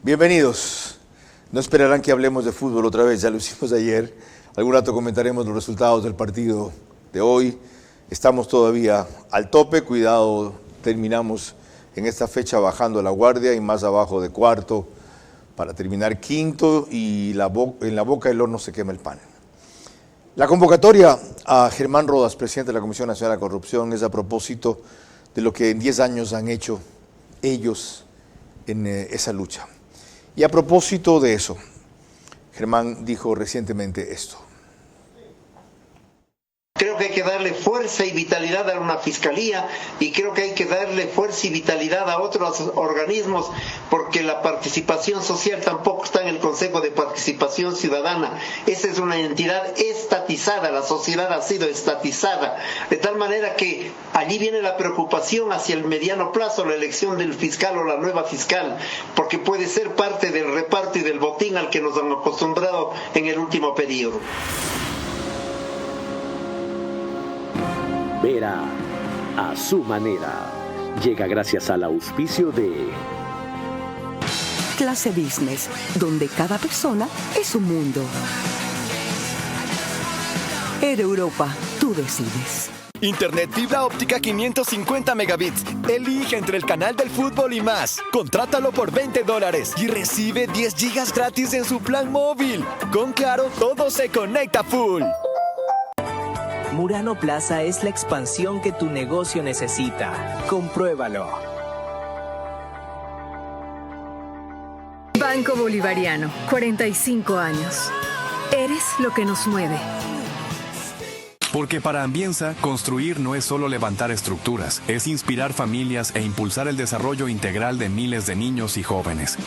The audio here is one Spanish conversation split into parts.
Bienvenidos. No esperarán que hablemos de fútbol otra vez, ya lo hicimos ayer. Algún rato comentaremos los resultados del partido de hoy. Estamos todavía al tope, cuidado, terminamos en esta fecha bajando la guardia y más abajo de cuarto para terminar quinto y en la boca del horno se quema el pan. La convocatoria a Germán Rodas, presidente de la Comisión Nacional de Corrupción, es a propósito de lo que en 10 años han hecho ellos en esa lucha. Y a propósito de eso, Germán dijo recientemente esto. Creo que hay que darle fuerza y vitalidad a una fiscalía y creo que hay que darle fuerza y vitalidad a otros organismos porque la participación social tampoco está en el Consejo de Participación Ciudadana. Esa es una entidad estatizada, la sociedad ha sido estatizada, de tal manera que allí viene la preocupación hacia el mediano plazo, la elección del fiscal o la nueva fiscal, porque puede ser parte del reparto y del botín al que nos han acostumbrado en el último periodo. Vera a su manera. Llega gracias al auspicio de Clase Business, donde cada persona es un mundo. Air Europa, tú decides. Internet fibra óptica 550 megabits. Elige entre el canal del fútbol y más. Contrátalo por $20 y recibe 10 gigas gratis en su plan móvil. Con Claro, todo se conecta full. Murano Plaza es la expansión que tu negocio necesita. Compruébalo. Banco Bolivariano, 45 años. Eres lo que nos mueve. Porque para Ambienza, construir no es solo levantar estructuras, es inspirar familias e impulsar el desarrollo integral de miles de niños y jóvenes.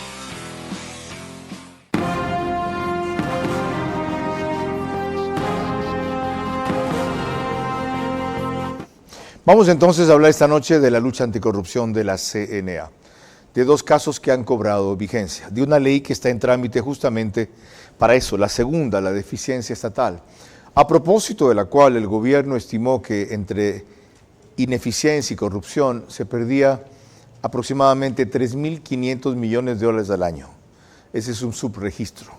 Vamos entonces a hablar esta noche de la lucha anticorrupción de la CNA, de dos casos que han cobrado vigencia, de una ley que está en trámite justamente para eso, la segunda, la deficiencia estatal, a propósito de la cual el gobierno estimó que entre ineficiencia y corrupción se perdía aproximadamente $3.500 millones al año. Ese es un subregistro,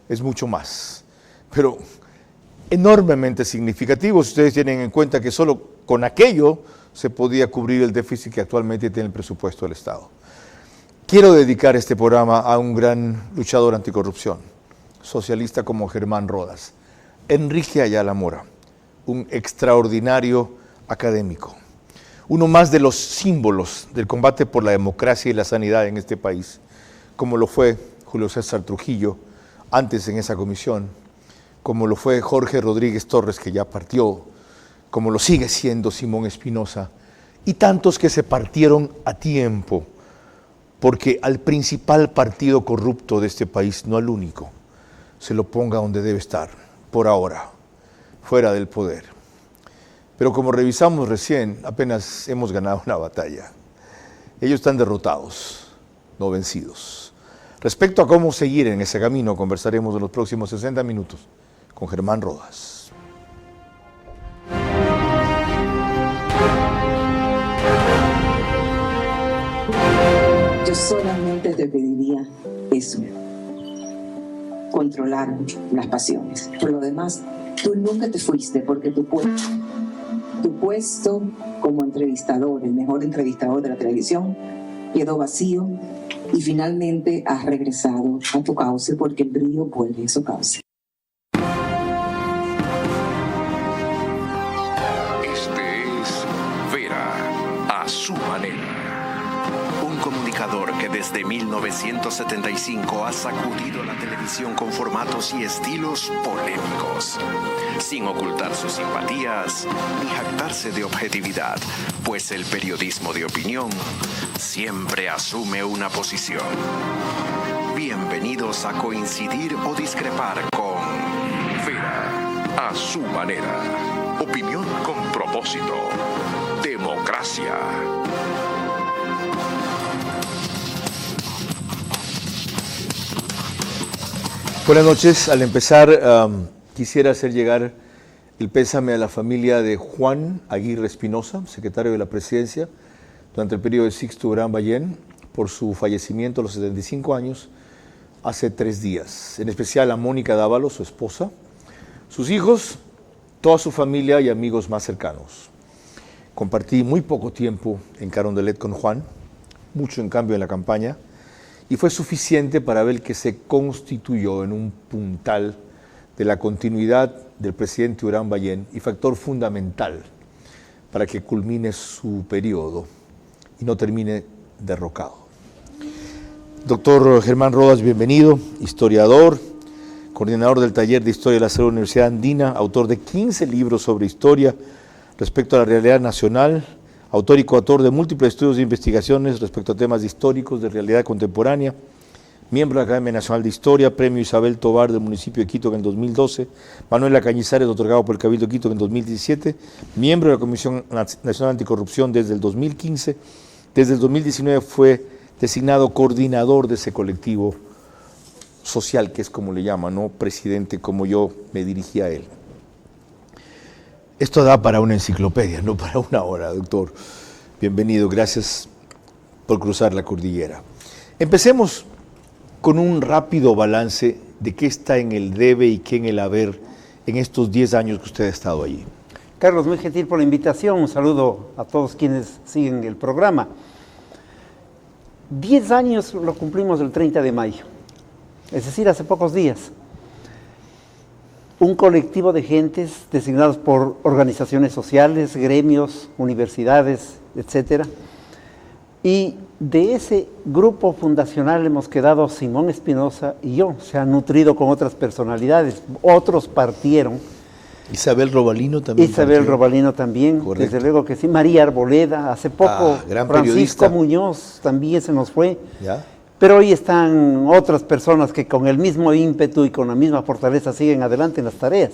es mucho más, pero enormemente significativo si ustedes tienen en cuenta que solo con aquello se podía cubrir el déficit que actualmente tiene el presupuesto del Estado. Quiero dedicar este programa a un gran luchador anticorrupción, socialista como Germán Rodas, Enrique Ayala Mora, un extraordinario académico, uno más de los símbolos del combate por la democracia y la sanidad en este país, como lo fue Julio César Trujillo, antes en esa comisión, como lo fue Jorge Rodríguez Torres, que ya partió, como lo sigue siendo Simón Espinosa, y tantos que se partieron a tiempo, porque al principal partido corrupto de este país, no al único, se lo ponga donde debe estar, por ahora, fuera del poder. Pero como revisamos recién, apenas hemos ganado una batalla. Ellos están derrotados, no vencidos. Respecto a cómo seguir en ese camino, conversaremos en los próximos 60 minutos con Germán Rodas. Yo solamente te pediría eso, controlar las pasiones. Por lo demás, tú nunca te fuiste porque tu puesto como entrevistador, el mejor entrevistador de la televisión, quedó vacío y finalmente has regresado a tu cauce porque el brillo vuelve a su cauce. Este es Vera a su manera. Un comunicador que desde 1975 ha sacudido la televisión con formatos y estilos polémicos, sin ocultar sus simpatías ni jactarse de objetividad, pues el periodismo de opinión siempre asume una posición. Bienvenidos a coincidir o discrepar con Vera a su manera. Opinión con propósito. Democracia. Buenas noches. Al empezar, quisiera hacer llegar el pésame a la familia de Juan Aguirre Espinosa, secretario de la Presidencia durante el periodo de Sixto Durán Ballén, por su fallecimiento a los 75 años hace 3 días. En especial a Mónica Dávalos, su esposa, sus hijos, toda su familia y amigos más cercanos. Compartí muy poco tiempo en Carondelet con Juan, mucho en cambio en la campaña, y fue suficiente para ver que se constituyó en un puntal de la continuidad del presidente Urán Ballén y factor fundamental para que culmine su periodo y no termine derrocado. Doctor Germán Rodas, bienvenido, historiador, coordinador del taller de Historia de la Salud de la Universidad Andina, autor de 15 libros sobre historia respecto a la realidad nacional, autor y coautor de múltiples estudios de investigaciones respecto a temas históricos de realidad contemporánea, miembro de la Academia Nacional de Historia, Premio Isabel Tovar del municipio de Quito en el 2012, Manuela Cañizares, otorgado por el Cabildo de Quito en el 2017, miembro de la Comisión Nacional Anticorrupción desde el 2015, desde el 2019 fue designado coordinador de ese colectivo social, que es como le llaman, no presidente, como yo me dirigí a él. Esto da para una enciclopedia, no para una hora, doctor. Bienvenido, gracias por cruzar la cordillera. Empecemos con un rápido balance de qué está en el debe y qué en el haber en estos 10 años que usted ha estado allí. Carlos, muy gentil por la invitación. Un saludo a todos quienes siguen el programa. 10 años lo cumplimos el 30 de mayo, es decir, hace pocos días. Un colectivo de gentes designados por organizaciones sociales, gremios, universidades, etcétera. Y de ese grupo fundacional hemos quedado Simón Espinosa y yo. Se han nutrido con otras personalidades, otros partieron. Isabel Robalino también. Isabel Robalino también, correcto. Desde luego que sí. María Arboleda, hace poco, gran Francisco periodista. Muñoz también se nos fue. ¿Ya? Pero hoy están otras personas que con el mismo ímpetu y con la misma fortaleza siguen adelante en las tareas.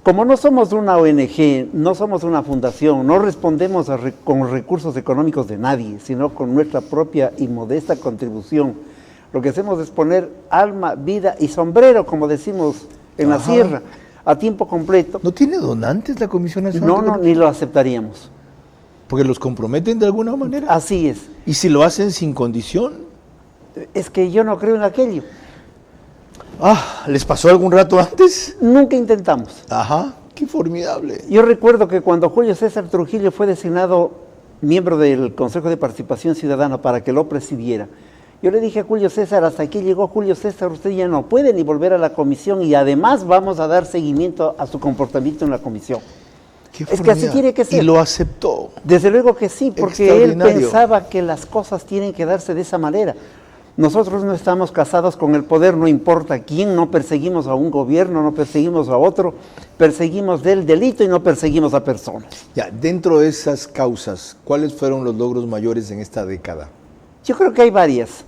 Como no somos una ONG, no somos una fundación, no respondemos con recursos económicos de nadie, sino con nuestra propia y modesta contribución. Lo que hacemos es poner alma, vida y sombrero, como decimos en la sierra, a tiempo completo. ¿No tiene donantes la Comisión Nacional? No, ni lo aceptaríamos. ¿Porque los comprometen de alguna manera? Así es. ¿Y si lo hacen sin condición? Es que yo no creo en aquello. ¿Les pasó algún rato antes? Nunca intentamos. Ajá, qué formidable. Yo recuerdo que cuando Julio César Trujillo fue designado miembro del Consejo de Participación Ciudadana para que lo presidiera, yo le dije a Julio César, hasta aquí llegó Julio César, usted ya no puede ni volver a la comisión y además vamos a dar seguimiento a su comportamiento en la comisión. Es que así tiene que ser. ¿Y lo aceptó? Desde luego que sí, porque él pensaba que las cosas tienen que darse de esa manera. Nosotros no estamos casados con el poder, no importa quién, no perseguimos a un gobierno, no perseguimos a otro, perseguimos del delito y no perseguimos a personas. Ya, dentro de esas causas, ¿cuáles fueron los logros mayores en esta década? Yo creo que hay varias.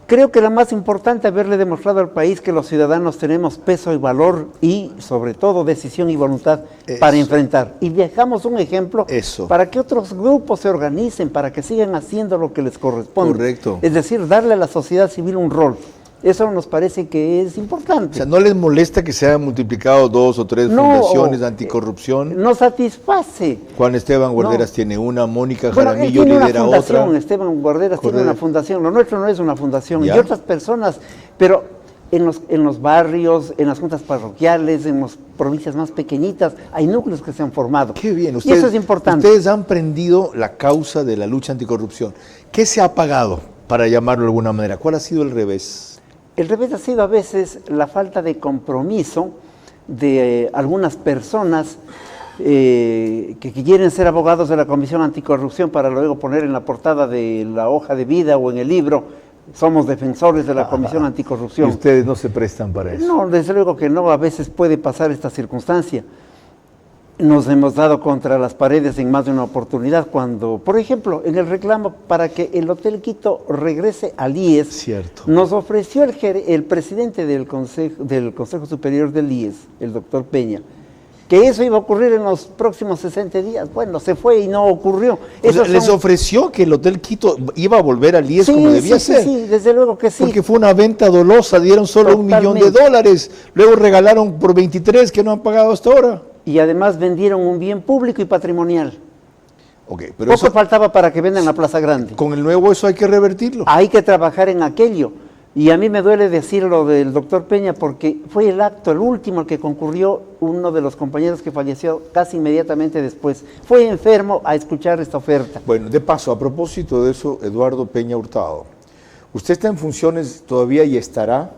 Creo que la más importante es haberle demostrado al país que los ciudadanos tenemos peso y valor y, sobre todo, decisión y voluntad para enfrentar. Y dejamos un ejemplo para que otros grupos se organicen, para que sigan haciendo lo que les corresponde. Correcto. Es decir, darle a la sociedad civil un rol. Eso nos parece que es importante. O sea, ¿no les molesta que se hayan multiplicado 2 o 3 fundaciones de anticorrupción? Nos satisface. Juan Esteban Guarderas tiene una, Mónica Jaramillo lidera otra. Esteban Guarderas tiene una fundación, lo nuestro no es una fundación. ¿Ya? Y otras personas, pero en los barrios, en las juntas parroquiales, en las provincias más pequeñitas, hay núcleos que se han formado. Qué bien, y eso es importante. Ustedes han prendido la causa de la lucha anticorrupción. ¿Qué se ha apagado, para llamarlo de alguna manera? ¿Cuál ha sido el revés? El revés ha sido a veces la falta de compromiso de algunas personas que quieren ser abogados de la Comisión Anticorrupción para luego poner en la portada de la hoja de vida o en el libro, somos defensores de la Comisión Anticorrupción. ¿Y ustedes no se prestan para eso? No, desde luego que no, a veces puede pasar esta circunstancia. Nos hemos dado contra las paredes en más de una oportunidad cuando, por ejemplo, en el reclamo para que el Hotel Quito regrese al IES, cierto, nos ofreció el presidente del Consejo Superior del IES, el doctor Peña, que eso iba a ocurrir en los próximos 60 días. Bueno, se fue y no ocurrió. ¿Les ofreció que el Hotel Quito iba a volver al IES como debía ser? Sí, desde luego que sí. Porque fue una venta dolosa, dieron solo $1 millón, luego regalaron por 23 que no han pagado hasta ahora. Y además vendieron un bien público y patrimonial. Ok, pero Poco faltaba para que vendan la Plaza Grande. Con el nuevo eso hay que revertirlo. Hay que trabajar en aquello. Y a mí me duele decirlo del doctor Peña porque fue el acto, el último al que concurrió uno de los compañeros que falleció casi inmediatamente después. Fue enfermo a escuchar esta oferta. Bueno, de paso, a propósito de eso, Eduardo Peña Hurtado, usted está en funciones todavía y estará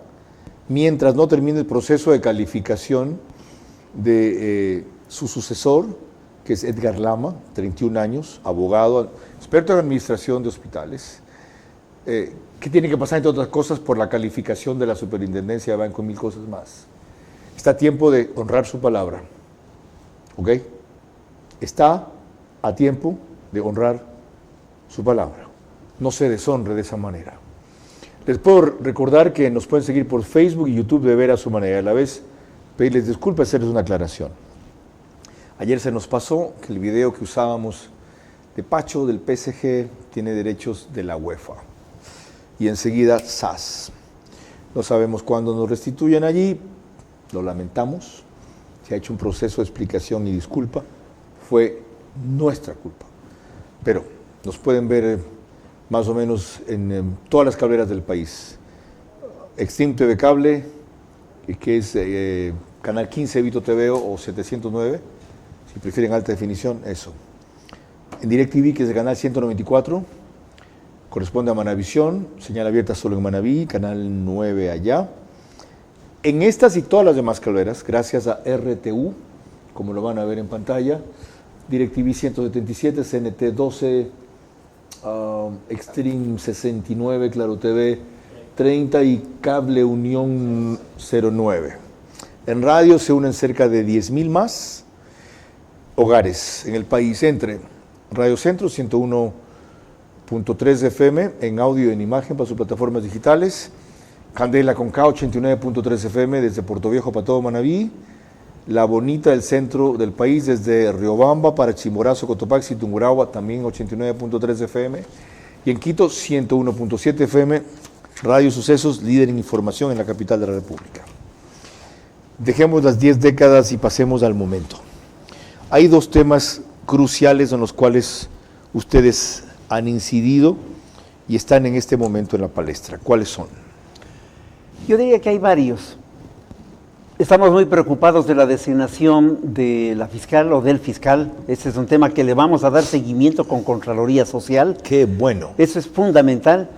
mientras no termine el proceso de calificación de su sucesor, que es Edgar Lama, 31 años, abogado, experto en administración de hospitales, que tiene que pasar, entre otras cosas, por la calificación de la superintendencia de banco y mil cosas más. Está a tiempo de honrar su palabra, ¿ok? Está a tiempo de honrar su palabra. No se deshonre de esa manera. Les puedo recordar que nos pueden seguir por Facebook y YouTube de Ver a su manera. A la vez, pedirles disculpas, hacerles una aclaración. Ayer se nos pasó que el video que usábamos de Pacho del PSG tiene derechos de la UEFA. Y enseguida, ¡zas! No sabemos cuándo nos restituyen allí, lo lamentamos. Se ha hecho un proceso de explicación y disculpa. Fue nuestra culpa. Pero nos pueden ver más o menos en todas las cableras del país. Extreme TV Cable, que es Canal 15 Vito TV o 709, si prefieren alta definición, eso. En DirecTV, que es el canal 194, corresponde a Manavisión, señal abierta solo en Manaví, canal 9 allá. En estas y todas las demás cableras, gracias a RTU, como lo van a ver en pantalla, DirecTV 177, CNT 12, Extreme 69, Claro TV 30 y Cable Unión 09. En radio se unen cerca de 10.000 más hogares en el país, entre Radio Centro 101.3 FM en audio y en imagen para sus plataformas digitales, Candela con K 89.3 FM desde Puerto Viejo para todo Manaví, La Bonita del centro del país desde Riobamba para Chimborazo, Cotopaxi, Tungurahua también 89.3 FM y en Quito 101.7 FM, Radio Sucesos, líder en información en la capital de la República. Dejemos las 10 décadas y pasemos al momento. Hay dos temas cruciales en los cuales ustedes han incidido y están en este momento en la palestra. ¿Cuáles son? Yo diría que hay varios. Estamos muy preocupados de la designación de la fiscal o del fiscal. Ese es un tema que le vamos a dar seguimiento con Contraloría Social. ¡Qué bueno! Eso es fundamental.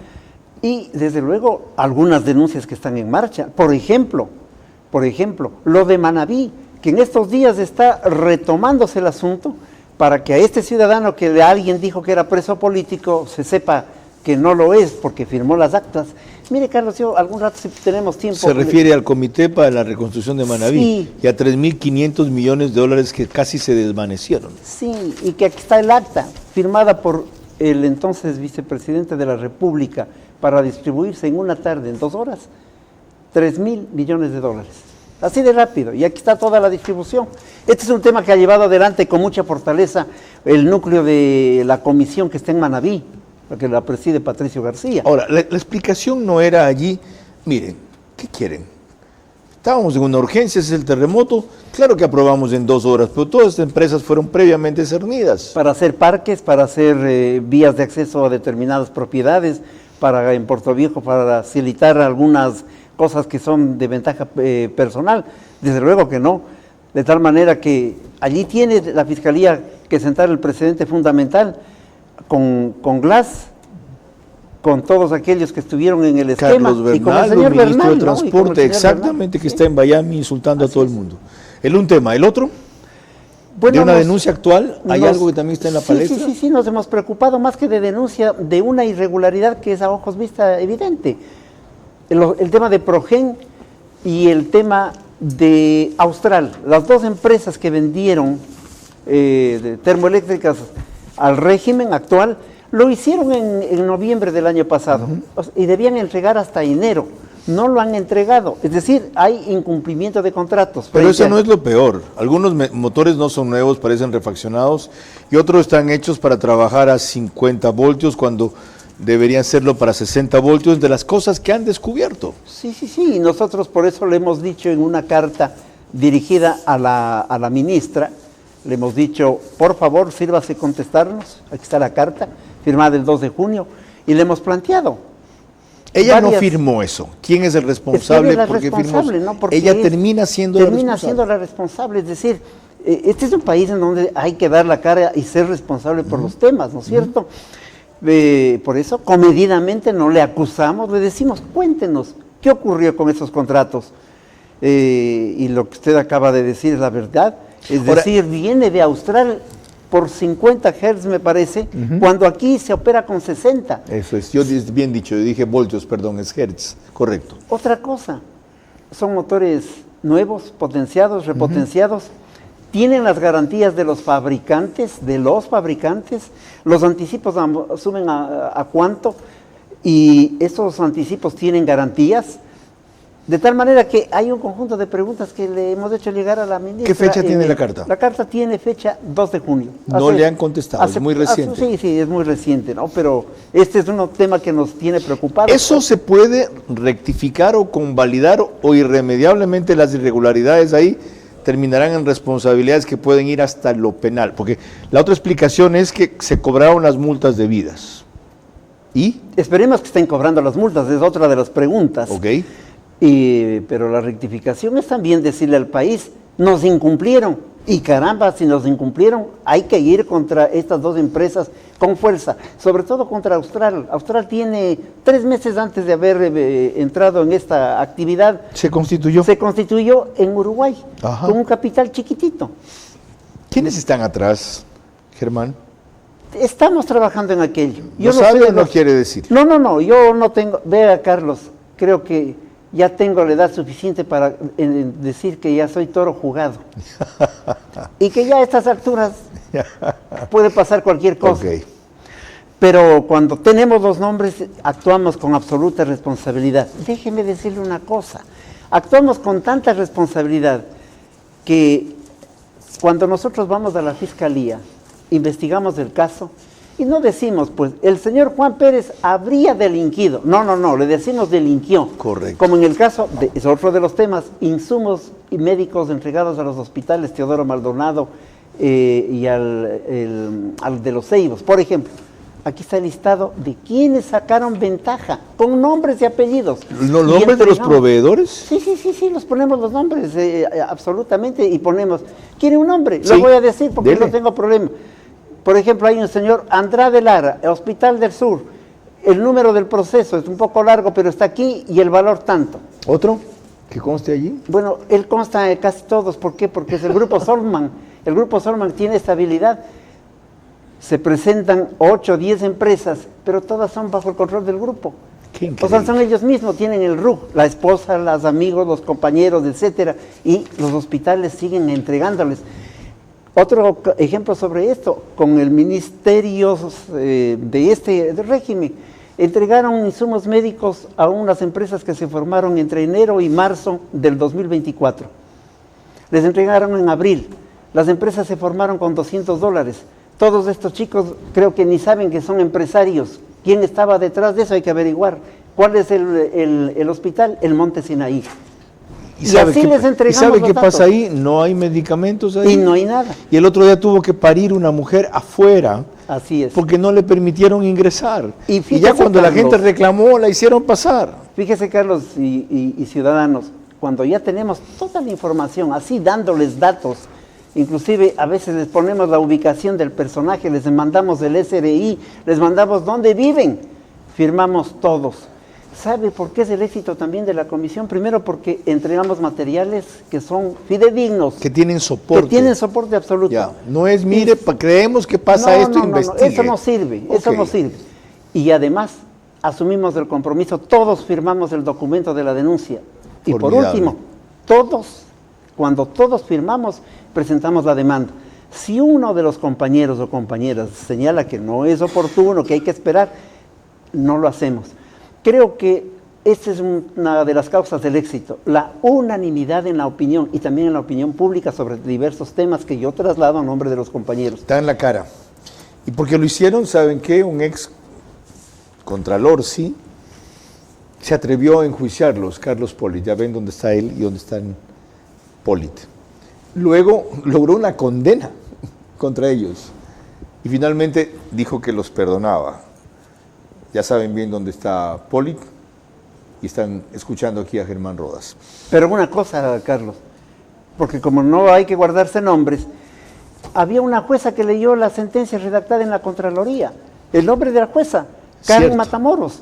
Y, desde luego, algunas denuncias que están en marcha. Por ejemplo, lo de Manaví, que en estos días está retomándose el asunto para que a este ciudadano que alguien dijo que era preso político se sepa que no lo es porque firmó las actas. Mire, Carlos, yo algún rato, si tenemos tiempo... Se refiere al Comité para la Reconstrucción de Manaví, sí, y a 3.500 millones de dólares que casi se desvanecieron. Sí, y que aquí está el acta, firmada por el entonces vicepresidente de la República, para distribuirse en una tarde, en 2 horas, 3.000 millones de dólares. Así de rápido, y aquí está toda la distribución. Este es un tema que ha llevado adelante con mucha fortaleza el núcleo de la comisión que está en Manaví, que la preside Patricio García. Ahora, la explicación no era allí, miren, ¿qué quieren? Estábamos en una urgencia, ese es el terremoto, claro que aprobamos en 2 horas, pero todas estas empresas fueron previamente cernidas. Para hacer parques, para hacer vías de acceso a determinadas propiedades, para en Puerto Viejo, para facilitar algunas cosas que son de ventaja personal, desde luego que no, de tal manera que allí tiene la Fiscalía que sentar el precedente fundamental con Glass, con todos aquellos que estuvieron en el esquema, Carlos Bernal, y con el señor ministro Bernal, de Transporte, exactamente, que está en Miami insultando a todo el mundo. Un tema, el otro, bueno, de una denuncia actual, hay algo que también está en la palestra. Sí, nos hemos preocupado más que de denuncia de una irregularidad que es a ojos vista evidente. El tema de Progen y el tema de Austral, las 2 empresas que vendieron de termoeléctricas al régimen actual, lo hicieron en noviembre del año pasado, y debían entregar hasta enero. No lo han entregado, es decir, hay incumplimiento de contratos. Pero eso no es lo peor. Algunos motores no son nuevos, parecen refaccionados, y otros están hechos para trabajar a 50 voltios cuando deberían serlo para 60 voltios, de las cosas que han descubierto. Sí, y nosotros por eso le hemos dicho en una carta dirigida a la ministra Le hemos dicho, por favor, sírvase contestarnos. Aquí está la carta, firmada el 2 de junio, y le hemos planteado. Ella no firmó eso. ¿Quién es el responsable? Es responsable, ¿no? Porque ella termina siendo la responsable. Es decir, este es un país en donde hay que dar la cara y ser responsable por los temas, ¿no es cierto? Por eso, comedidamente, no le acusamos, le decimos, cuéntenos, ¿qué ocurrió con esos contratos? Y lo que usted acaba de decir es la verdad. Es decir, viene de Austral por 50 Hz, me parece, cuando aquí se opera con 60. Eso es, yo bien dicho, yo dije voltios, perdón, es Hertz, correcto. Otra cosa, son motores nuevos, potenciados, repotenciados, tienen las garantías de los fabricantes, los anticipos suben a cuánto, y esos anticipos tienen garantías. De tal manera que hay un conjunto de preguntas que le hemos hecho llegar a la ministra. ¿Qué fecha tiene la carta? La carta tiene fecha 2 de junio. No le han contestado, es muy reciente. Sí, es muy reciente, ¿no? Pero este es un tema que nos tiene preocupados. ¿Eso se puede rectificar o convalidar o irremediablemente las irregularidades ahí terminarán en responsabilidades que pueden ir hasta lo penal? Porque la otra explicación es que se cobraron las multas debidas. ¿Y? Esperemos que estén cobrando las multas, es otra de las preguntas. Ok. Pero la rectificación es también decirle al país, nos incumplieron, y caramba, si nos incumplieron, hay que ir contra estas dos empresas con fuerza, sobre todo contra Austral. Austral tiene 3 meses antes de haber entrado en esta actividad. ¿Se constituyó? Se constituyó en Uruguay, Ajá, con un capital chiquitito. ¿Quiénes están atrás, Germán? Estamos trabajando en aquello. ¿No sabe o no quiere decir? No, yo no tengo, vea Carlos, creo que ya tengo la edad suficiente para decir que ya soy toro jugado. Y que ya a estas alturas puede pasar cualquier cosa. Okay. Pero cuando tenemos los nombres, actuamos con absoluta responsabilidad. Déjeme decirle una cosa. Actuamos con tanta responsabilidad que cuando nosotros vamos a la fiscalía, investigamos el caso, y no decimos, pues, el señor Juan Pérez habría delinquido. No, le decimos delinquió. Correcto. Como en el caso, es otro de los temas, insumos y médicos entregados a los hospitales Teodoro Maldonado y al de los Ceibos. Por ejemplo, aquí está el listado de quienes sacaron ventaja, con nombres y apellidos. ¿Los nombres de los proveedores? Sí, los ponemos los nombres, absolutamente, y ponemos, ¿quiere un nombre? Sí. Lo voy a decir porque Dele. no tengo problema. Por ejemplo, hay un señor Andrade Lara, Hospital del Sur. El número del proceso es un poco largo, pero está aquí y el valor tanto. ¿Otro que conste allí? Bueno, él consta de casi todos. ¿Por qué? Porque es el Grupo Solman. El Grupo Solman tiene estabilidad. Se presentan 8 o 10 empresas, pero todas son bajo el control del grupo. Qué O sea, son ellos mismos, tienen el RUG, la esposa, los amigos, los compañeros, etcétera, y los hospitales siguen entregándoles. Otro ejemplo sobre esto, con el ministerio de este régimen, entregaron insumos médicos a unas empresas que se formaron entre enero y marzo del 2024. Les entregaron en abril. Las empresas se formaron con $200. Todos estos chicos creo que ni saben que son empresarios. ¿Quién estaba detrás de eso? Hay que averiguar. ¿Cuál es el hospital? El Monte Sinaí. ¿Y sabe qué pasa ahí? No hay medicamentos ahí. Y no hay nada. Y el otro día tuvo que parir una mujer afuera. Así es. Porque no le permitieron ingresar. Y ya cuando la gente Carlos, reclamó, la hicieron pasar. Fíjese, Carlos y ciudadanos, cuando ya tenemos toda la información, así dándoles datos, inclusive a veces les ponemos la ubicación del personaje, les mandamos el SRI, les mandamos dónde viven, firmamos todos. ¿Sabe por qué es el éxito también de la comisión? Primero porque entregamos materiales que son fidedignos. Que tienen soporte. Que tienen soporte absoluto. Ya. No es, mire, creemos que pasa esto, investigue. Eso no sirve, eso no sirve. Y además, asumimos el compromiso, todos firmamos el documento de la denuncia. Y por último, cuando todos firmamos, presentamos la demanda. Si uno de los compañeros o compañeras señala que no es oportuno, que hay que esperar, no lo hacemos. Creo que esta es una de las causas del éxito, la unanimidad en la opinión y también en la opinión pública sobre diversos temas que yo traslado a nombre de los compañeros. Está en la cara. Y porque lo hicieron, ¿saben qué? Un ex contralor, sí, se atrevió a enjuiciarlos, Carlos Polit. Ya ven dónde está él y dónde está Polit. Luego logró una condena contra ellos. Y finalmente dijo que los perdonaba. Ya saben bien dónde está Poli y están escuchando aquí a Germán Rodas. Pero una cosa, Carlos, porque como no hay que guardarse nombres, había una jueza que leyó la sentencia redactada en la Contraloría. El nombre de la jueza, Karen Matamoros.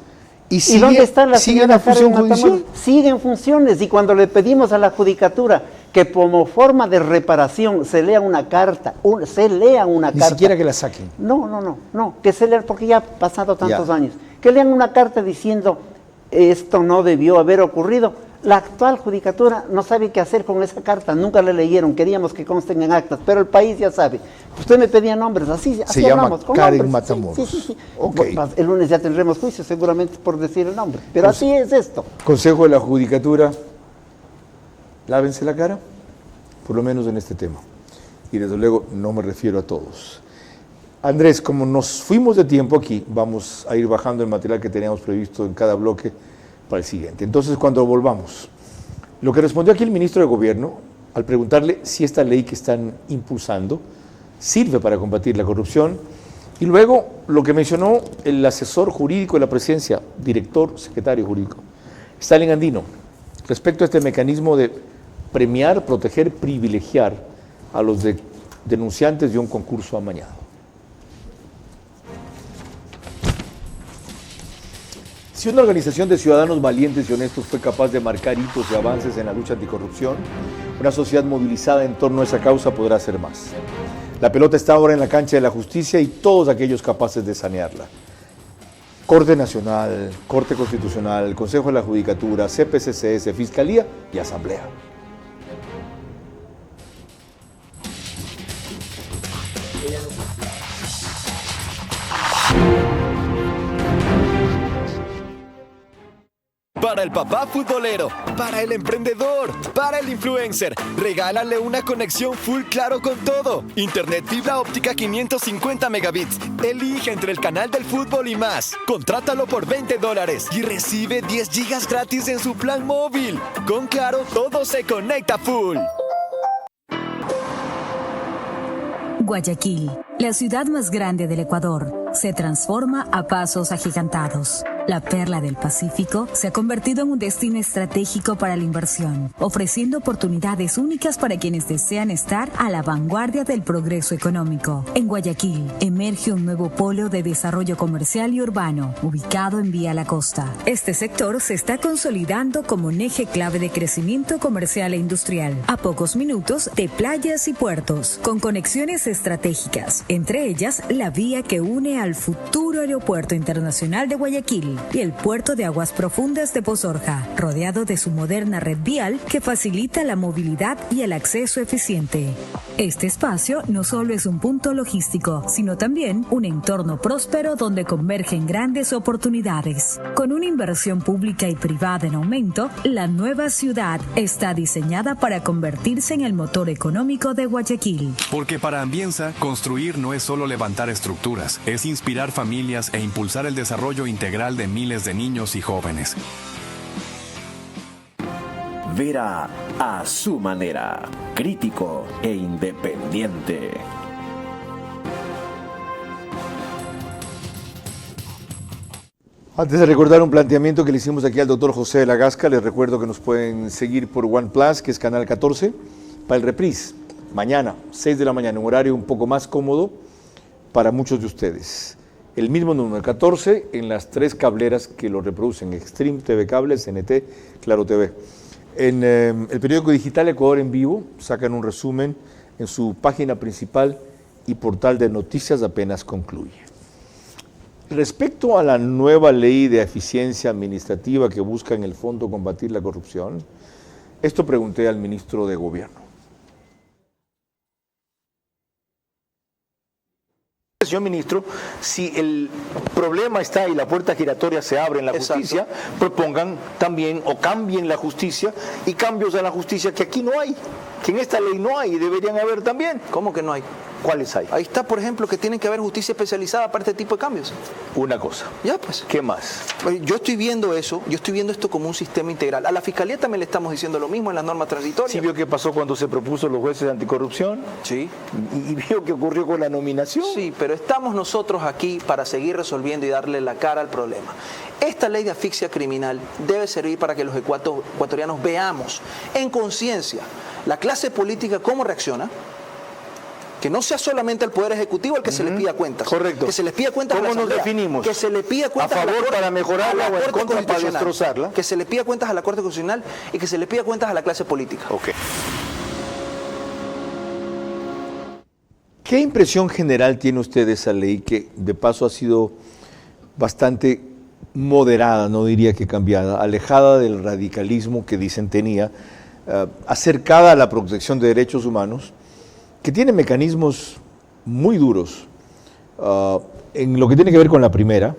¿Y dónde está la señora Karen Matamoros? Sigue en funciones, y cuando le pedimos a la Judicatura que como forma de reparación se lea una carta, Ni siquiera que la saquen. No, que se lea, porque ya ha pasado tantos años. Que lean una carta diciendo, esto no debió haber ocurrido. La actual Judicatura no sabe qué hacer con esa carta, nunca la leyeron, queríamos que consten en actas, pero el país ya sabe. Usted me pedía nombres, así hablamos. Con Karen nombres. Matamoros. Sí. Okay. El lunes ya tendremos juicio seguramente por decir el nombre, pero así es esto. Consejo de la Judicatura, lávense la cara, por lo menos en este tema. Y desde luego no me refiero a todos. Andrés, como nos fuimos de tiempo aquí, vamos a ir bajando el material que teníamos previsto en cada bloque para el siguiente. Entonces, cuando volvamos, lo que respondió aquí el ministro de Gobierno, al preguntarle si esta ley que están impulsando sirve para combatir la corrupción, y luego lo que mencionó el asesor jurídico de la presidencia, director, secretario jurídico, Stalin Andino, respecto a este mecanismo de premiar, proteger, privilegiar a los denunciantes de un concurso amañado. Si una organización de ciudadanos valientes y honestos fue capaz de marcar hitos y avances en la lucha anticorrupción, una sociedad movilizada en torno a esa causa podrá hacer más. La pelota está ahora en la cancha de la justicia y todos aquellos capaces de sanearla. Corte Nacional, Corte Constitucional, Consejo de la Judicatura, CPCCS, Fiscalía y Asamblea. Para el papá futbolero, para el emprendedor, para el influencer, regálale una conexión full Claro con todo. Internet fibra óptica 550 megabits. Elige entre el canal del fútbol y más. Contrátalo por $20 y recibe 10 gigas gratis en su plan móvil. Con Claro, todo se conecta full. Guayaquil, la ciudad más grande del Ecuador, se transforma a pasos agigantados. La perla del Pacífico se ha convertido en un destino estratégico para la inversión, ofreciendo oportunidades únicas para quienes desean estar a la vanguardia del progreso económico. En Guayaquil emerge un nuevo polo de desarrollo comercial y urbano, ubicado en Vía La Costa. Este sector se está consolidando como un eje clave de crecimiento comercial e industrial, a pocos minutos de playas y puertos, con conexiones estratégicas, entre ellas la vía que une al futuro Aeropuerto Internacional de Guayaquil y el puerto de aguas profundas de Pozorja, rodeado de su moderna red vial que facilita la movilidad y el acceso eficiente. Este espacio no solo es un punto logístico, sino también un entorno próspero donde convergen grandes oportunidades. Con una inversión pública y privada en aumento, la nueva ciudad está diseñada para convertirse en el motor económico de Guayaquil. Porque para Ambienza, construir no es solo levantar estructuras, es inspirar familias e impulsar el desarrollo integral de miles de niños y jóvenes. Vera a su manera, crítico e independiente. Antes de recordar un planteamiento que le hicimos aquí al doctor José de la Gasca, les recuerdo que nos pueden seguir por OnePlus, que es canal 14, para el reprise, mañana, 6 de la mañana, un horario un poco más cómodo para muchos de ustedes. El mismo número, el 14, en las 3 cableras que lo reproducen, Extreme TV Cable, CNT, Claro TV. En el periódico digital Ecuador en Vivo sacan un resumen en su página principal y portal de noticias apenas concluye. Respecto a la nueva ley de eficiencia administrativa que busca en el fondo combatir la corrupción, esto pregunté al ministro de Gobierno. Señor ministro, si el problema está y la puerta giratoria se abre en la justicia, propongan también o cambien la justicia y cambios en la justicia que aquí no hay, que en esta ley no hay y deberían haber también. ¿Cómo que no hay? ¿Cuáles hay? Ahí está, por ejemplo, que tiene que haber justicia especializada para este tipo de cambios. Una cosa. Ya, pues. ¿Qué más? Yo estoy viendo eso, yo estoy viendo esto como un sistema integral. A la Fiscalía también le estamos diciendo lo mismo en las normas transitorias. ¿Sí vio qué pasó cuando se propuso los jueces de anticorrupción? Sí. ¿Y vio qué ocurrió con la nominación? Sí, pero estamos nosotros aquí para seguir resolviendo y darle la cara al problema. Esta ley de asfixia criminal debe servir para que los ecuatorianos veamos en conciencia la clase política cómo reacciona. Que no sea solamente el Poder Ejecutivo el que se le pida cuentas. Correcto. Que se les pida cuentas a la ¿Cómo nos Asamblea. definimos? Que se le pida cuentas ¿A favor para mejorarla o en contra para destrozarla? Que se le pida cuentas a la Corte Constitucional y que se le pida cuentas a la clase política. Ok. ¿Qué impresión general tiene usted de esa ley que de paso ha sido bastante moderada, no diría que cambiada, alejada del radicalismo que dicen tenía, acercada a la protección de derechos humanos, que tiene mecanismos muy duros en lo que tiene que ver con la primera,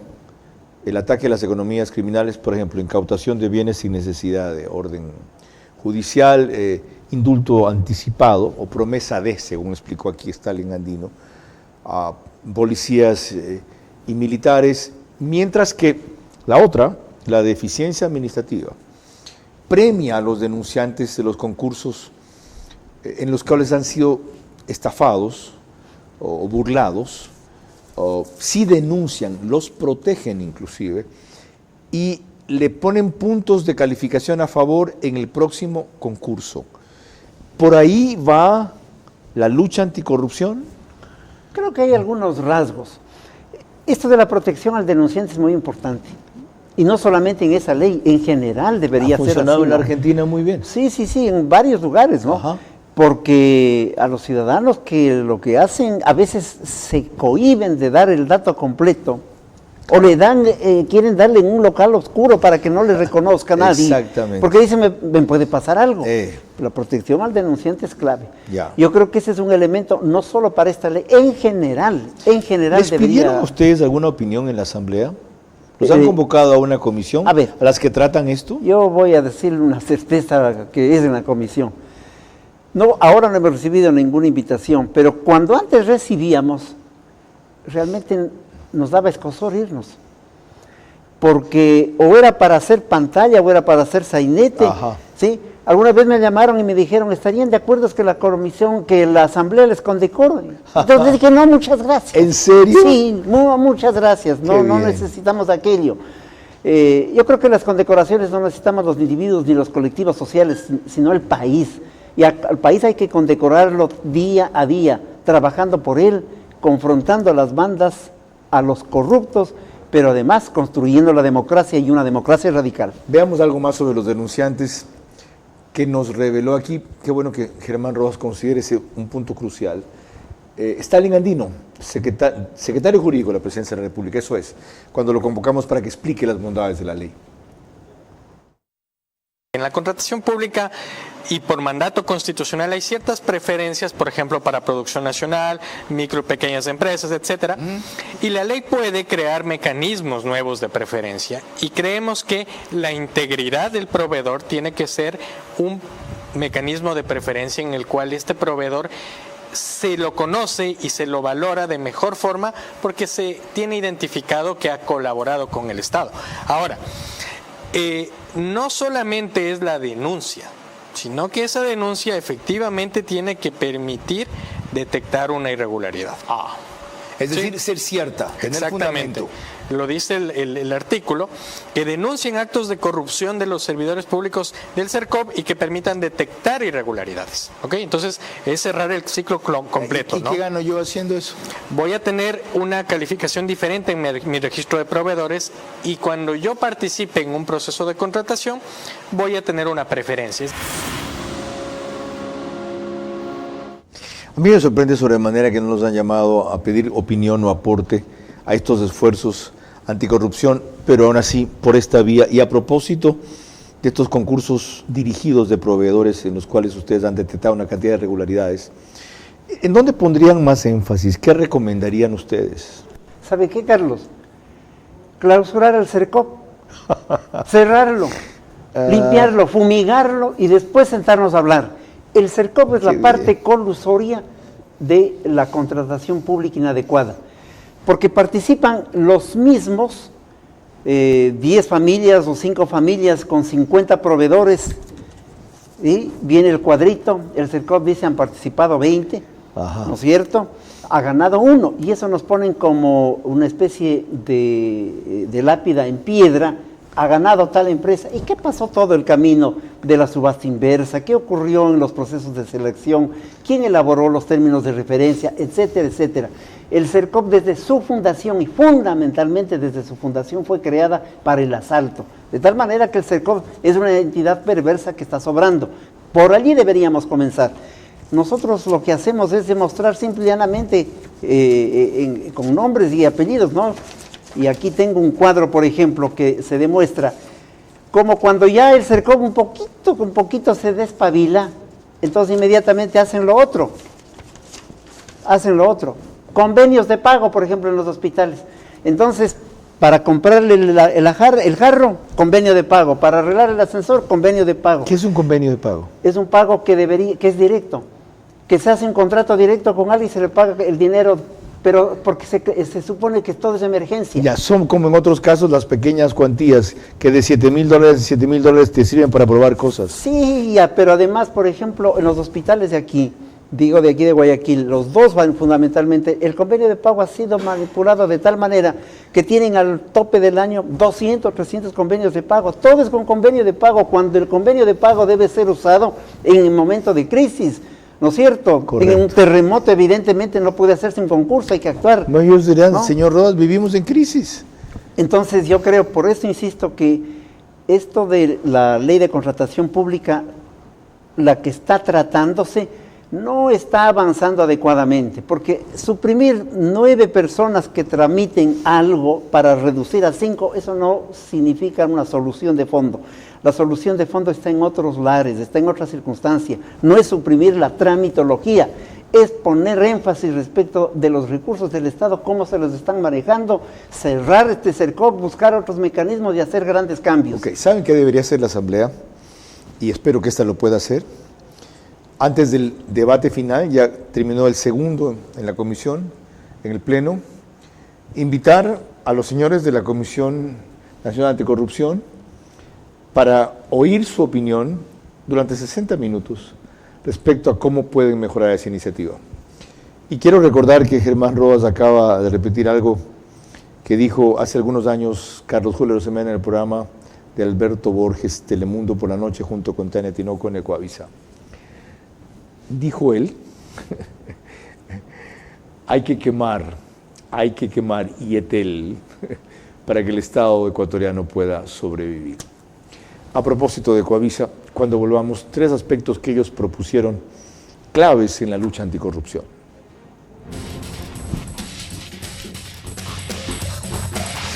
el ataque a las economías criminales, por ejemplo, incautación de bienes sin necesidad de orden judicial, indulto anticipado o promesa de, según explicó aquí Stalin Andino, a policías y militares, mientras que la otra, la de eficiencia administrativa, premia a los denunciantes de los concursos en los cuales han sido estafados o burlados, o sí denuncian, los protegen inclusive, y le ponen puntos de calificación a favor en el próximo concurso. ¿Por ahí va la lucha anticorrupción? Creo que hay algunos rasgos. Esto de la protección al denunciante es muy importante. Y no solamente en esa ley, en general debería ser así. Ha funcionado en la Argentina muy bien. Sí, en varios lugares, ¿no? Ajá. Porque a los ciudadanos que lo que hacen, a veces se cohíben de dar el dato completo, o le dan, quieren darle en un local oscuro para que no le reconozca a nadie. Exactamente. Porque dicen, me puede pasar algo. La protección al denunciante es clave. Ya. Yo creo que ese es un elemento, no solo para esta ley, en general ¿Les pidieron ustedes alguna opinión en la Asamblea? ¿Los han convocado a una comisión? A las que tratan esto. Yo voy a decirle una certeza que es en la comisión. No, ahora no hemos recibido ninguna invitación, pero cuando antes recibíamos, realmente nos daba escozor irnos. Porque o era para hacer pantalla o era para hacer sainete. ¿Sí? Alguna vez me llamaron y me dijeron, ¿estarían de acuerdo que la comisión, que la asamblea les condecore? Entonces dije, no, muchas gracias. ¿En serio? Sí, muchas gracias, no necesitamos aquello. Yo creo que las condecoraciones no necesitamos los individuos ni los colectivos sociales, sino el país. Y al país hay que condecorarlo día a día, trabajando por él, confrontando a las bandas, a los corruptos, pero además construyendo la democracia y una democracia radical. Veamos algo más sobre los denunciantes que nos reveló aquí. Qué bueno que Germán Rojas considere ese un punto crucial. Stalin Andino, secretario jurídico de la Presidencia de la República, eso es, cuando lo convocamos para que explique las bondades de la ley. En la contratación pública y por mandato constitucional hay ciertas preferencias, por ejemplo, para producción nacional, micro y pequeñas empresas, etcétera. Y la ley puede crear mecanismos nuevos de preferencia. Y creemos que la integridad del proveedor tiene que ser un mecanismo de preferencia en el cual este proveedor se lo conoce y se lo valora de mejor forma porque se tiene identificado que ha colaborado con el Estado. Ahora, no solamente es la denuncia, sino que esa denuncia efectivamente tiene que permitir detectar una irregularidad. Es decir, ser cierta, tener exactamente. Fundamento. Lo dice el artículo, que denuncien actos de corrupción de los servidores públicos del CERCOP y que permitan detectar irregularidades. ¿Ok? Entonces, es cerrar el ciclo completo. ¿Y qué gano yo haciendo eso? Voy a tener una calificación diferente en mi registro de proveedores y cuando yo participe en un proceso de contratación, voy a tener una preferencia. A mí me sorprende sobremanera que no nos han llamado a pedir opinión o aporte a estos esfuerzos anticorrupción, pero aún así por esta vía. Y a propósito de estos concursos dirigidos de proveedores en los cuales ustedes han detectado una cantidad de irregularidades, ¿en dónde pondrían más énfasis? ¿Qué recomendarían ustedes? ¿Sabe qué, Carlos? Clausurar el CERCOP, cerrarlo, limpiarlo, fumigarlo y después sentarnos a hablar. El CERCOP es la parte colusoria de la contratación pública inadecuada, porque participan los mismos 10 familias o 5 familias con 50 proveedores, y viene el cuadrito, el CERCOP dice han participado 20, ¿no es cierto? Ha ganado 1, y eso nos ponen como una especie de lápida en piedra. Ha ganado tal empresa. ¿Y qué pasó todo el camino de la subasta inversa? ¿Qué ocurrió en los procesos de selección? ¿Quién elaboró los términos de referencia? Etcétera, etcétera. El CERCOP desde su fundación y fundamentalmente desde su fundación fue creada para el asalto. De tal manera que el CERCOP es una entidad perversa que está sobrando. Por allí deberíamos comenzar. Nosotros lo que hacemos es demostrar simple y llanamente con nombres y apellidos, ¿no? Y aquí tengo un cuadro, por ejemplo, que se demuestra como cuando ya el CERCOP un poquito se despabila, entonces inmediatamente hacen lo otro. Convenios de pago, por ejemplo, en los hospitales. Entonces, para comprarle el jarro, convenio de pago. Para arreglar el ascensor, convenio de pago. ¿Qué es un convenio de pago? Es un pago que es directo, que se hace un contrato directo con alguien y se le paga el dinero, pero porque se supone que todo es emergencia. Ya, son como en otros casos las pequeñas cuantías que de $7,000 te sirven para probar cosas. Sí, ya, pero además, por ejemplo, en los hospitales de aquí de Guayaquil, los dos van fundamentalmente, el convenio de pago ha sido manipulado de tal manera que tienen al tope del año 200, 300 convenios de pago, todo es con convenio de pago, cuando el convenio de pago debe ser usado en el momento de crisis. ¿No es cierto? Correcto. En un terremoto evidentemente no puede hacerse un concurso, hay que actuar. No, ellos dirán, ¿no? Señor Rodas, vivimos en crisis. Entonces yo creo, por eso insisto que esto de la ley de contratación pública, la que está tratándose, no está avanzando adecuadamente, porque suprimir 9 personas que tramiten algo para reducir a 5, eso no significa una solución de fondo. La solución de fondo está en otros lares, está en otra circunstancia. No es suprimir la tramitología, es poner énfasis respecto de los recursos del Estado, cómo se los están manejando, cerrar este CERCOP, buscar otros mecanismos y hacer grandes cambios. Ok, ¿saben qué debería hacer la Asamblea? Y espero que esta lo pueda hacer. Antes del debate final, ya terminó el segundo en la comisión, en el Pleno, invitar a los señores de la Comisión Nacional Anticorrupción para oír su opinión durante 60 minutos respecto a cómo pueden mejorar esa iniciativa. Y quiero recordar que Germán Rodas acaba de repetir algo que dijo hace algunos años Carlos Julio Rosemena en el programa de Alberto Borges, Telemundo por la noche, junto con Tania Tinoco en Ecoavisa. Dijo él, hay que quemar Yetel para que el Estado ecuatoriano pueda sobrevivir. A propósito de Ecoavisa, cuando volvamos, 3 aspectos que ellos propusieron claves en la lucha anticorrupción.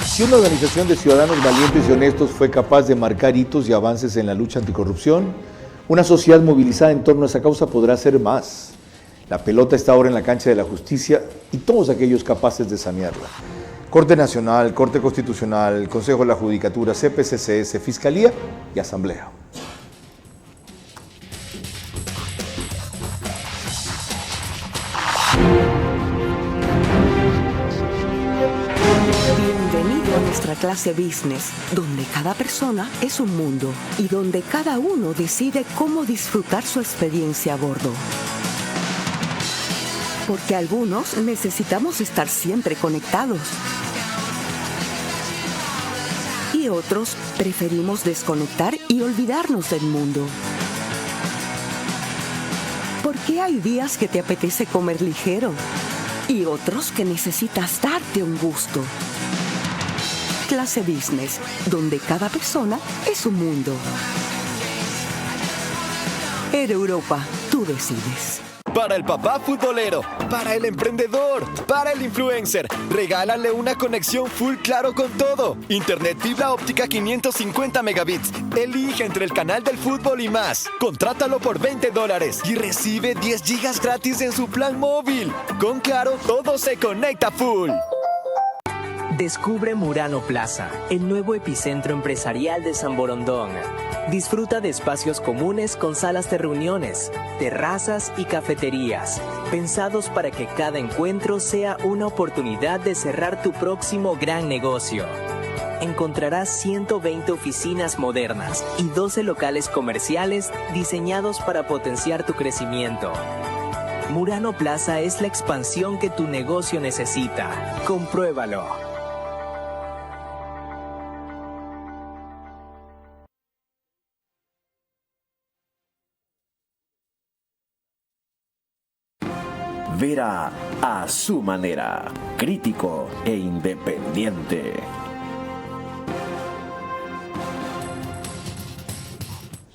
Si una organización de ciudadanos valientes y honestos fue capaz de marcar hitos y avances en la lucha anticorrupción, una sociedad movilizada en torno a esa causa podrá hacer más. La pelota está ahora en la cancha de la justicia y todos aquellos capaces de sanearla. Corte Nacional, Corte Constitucional, Consejo de la Judicatura, CPCCS, Fiscalía y Asamblea. Bienvenido a nuestra clase business, donde cada persona es un mundo y donde cada uno decide cómo disfrutar su experiencia a bordo. Porque algunos necesitamos estar siempre conectados y otros preferimos desconectar y olvidarnos del mundo. Porque hay días que te apetece comer ligero y otros que necesitas darte un gusto. Clase Business, donde cada persona es un mundo. Air Europa, tú decides. Para el papá futbolero, para el emprendedor, para el influencer, regálale una conexión full claro con todo. Internet fibra óptica 550 megabits. Elige entre el canal del fútbol y más. Contrátalo por $20 y recibe 10 gigas gratis en su plan móvil. Con Claro, todo se conecta full. Descubre Murano Plaza, el nuevo epicentro empresarial de San Borondón. Disfruta de espacios comunes con salas de reuniones, terrazas y cafeterías, pensados para que cada encuentro sea una oportunidad de cerrar tu próximo gran negocio. Encontrarás 120 oficinas modernas y 12 locales comerciales diseñados para potenciar tu crecimiento. Murano Plaza es la expansión que tu negocio necesita. Compruébalo. Vera a su manera, crítico e independiente.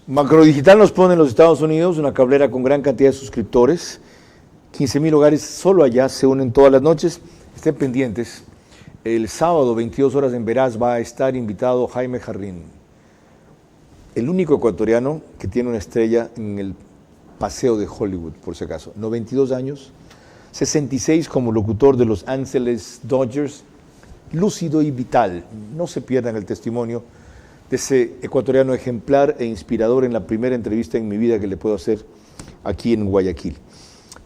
Macrodigital nos pone en los Estados Unidos una cablera con gran cantidad de suscriptores. 15,000 hogares solo allá se unen todas las noches. Estén pendientes. El sábado, 22 horas en Veraz, va a estar invitado Jaime Jarrín, el único ecuatoriano que tiene una estrella en el paseo de Hollywood, por si acaso. 92 años, 66 como locutor de Los Angeles Dodgers, lúcido y vital. No se pierdan el testimonio de ese ecuatoriano ejemplar e inspirador en la primera entrevista en mi vida que le puedo hacer aquí en Guayaquil.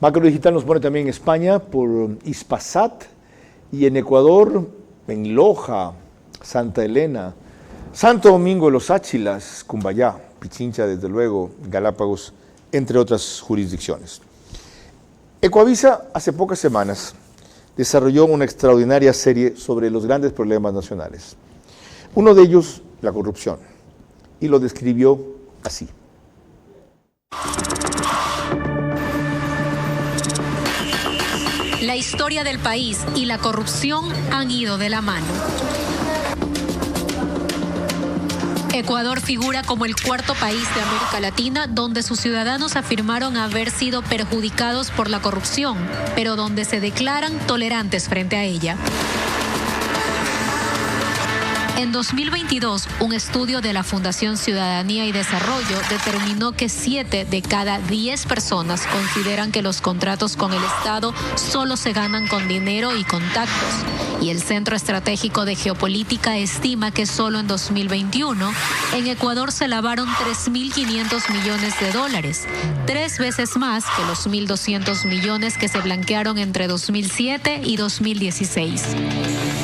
Macrodigital nos pone también en España por Ispasat y en Ecuador, en Loja, Santa Elena, Santo Domingo de los Áchilas, Cumbayá, Pichincha, desde luego, Galápagos, entre otras jurisdicciones. Ecoavisa hace pocas semanas desarrolló una extraordinaria serie sobre los grandes problemas nacionales. Uno de ellos, la corrupción, y lo describió así. La historia del país y la corrupción han ido de la mano. Ecuador figura como el cuarto país de América Latina donde sus ciudadanos afirmaron haber sido perjudicados por la corrupción, pero donde se declaran tolerantes frente a ella. En 2022, un estudio de la Fundación Ciudadanía y Desarrollo determinó que 7 de cada 10 personas consideran que los contratos con el Estado solo se ganan con dinero y contactos. Y el Centro Estratégico de Geopolítica estima que solo en 2021 en Ecuador se lavaron 3.500 millones de dólares, 3 veces más que los 1.200 millones que se blanquearon entre 2007 y 2016.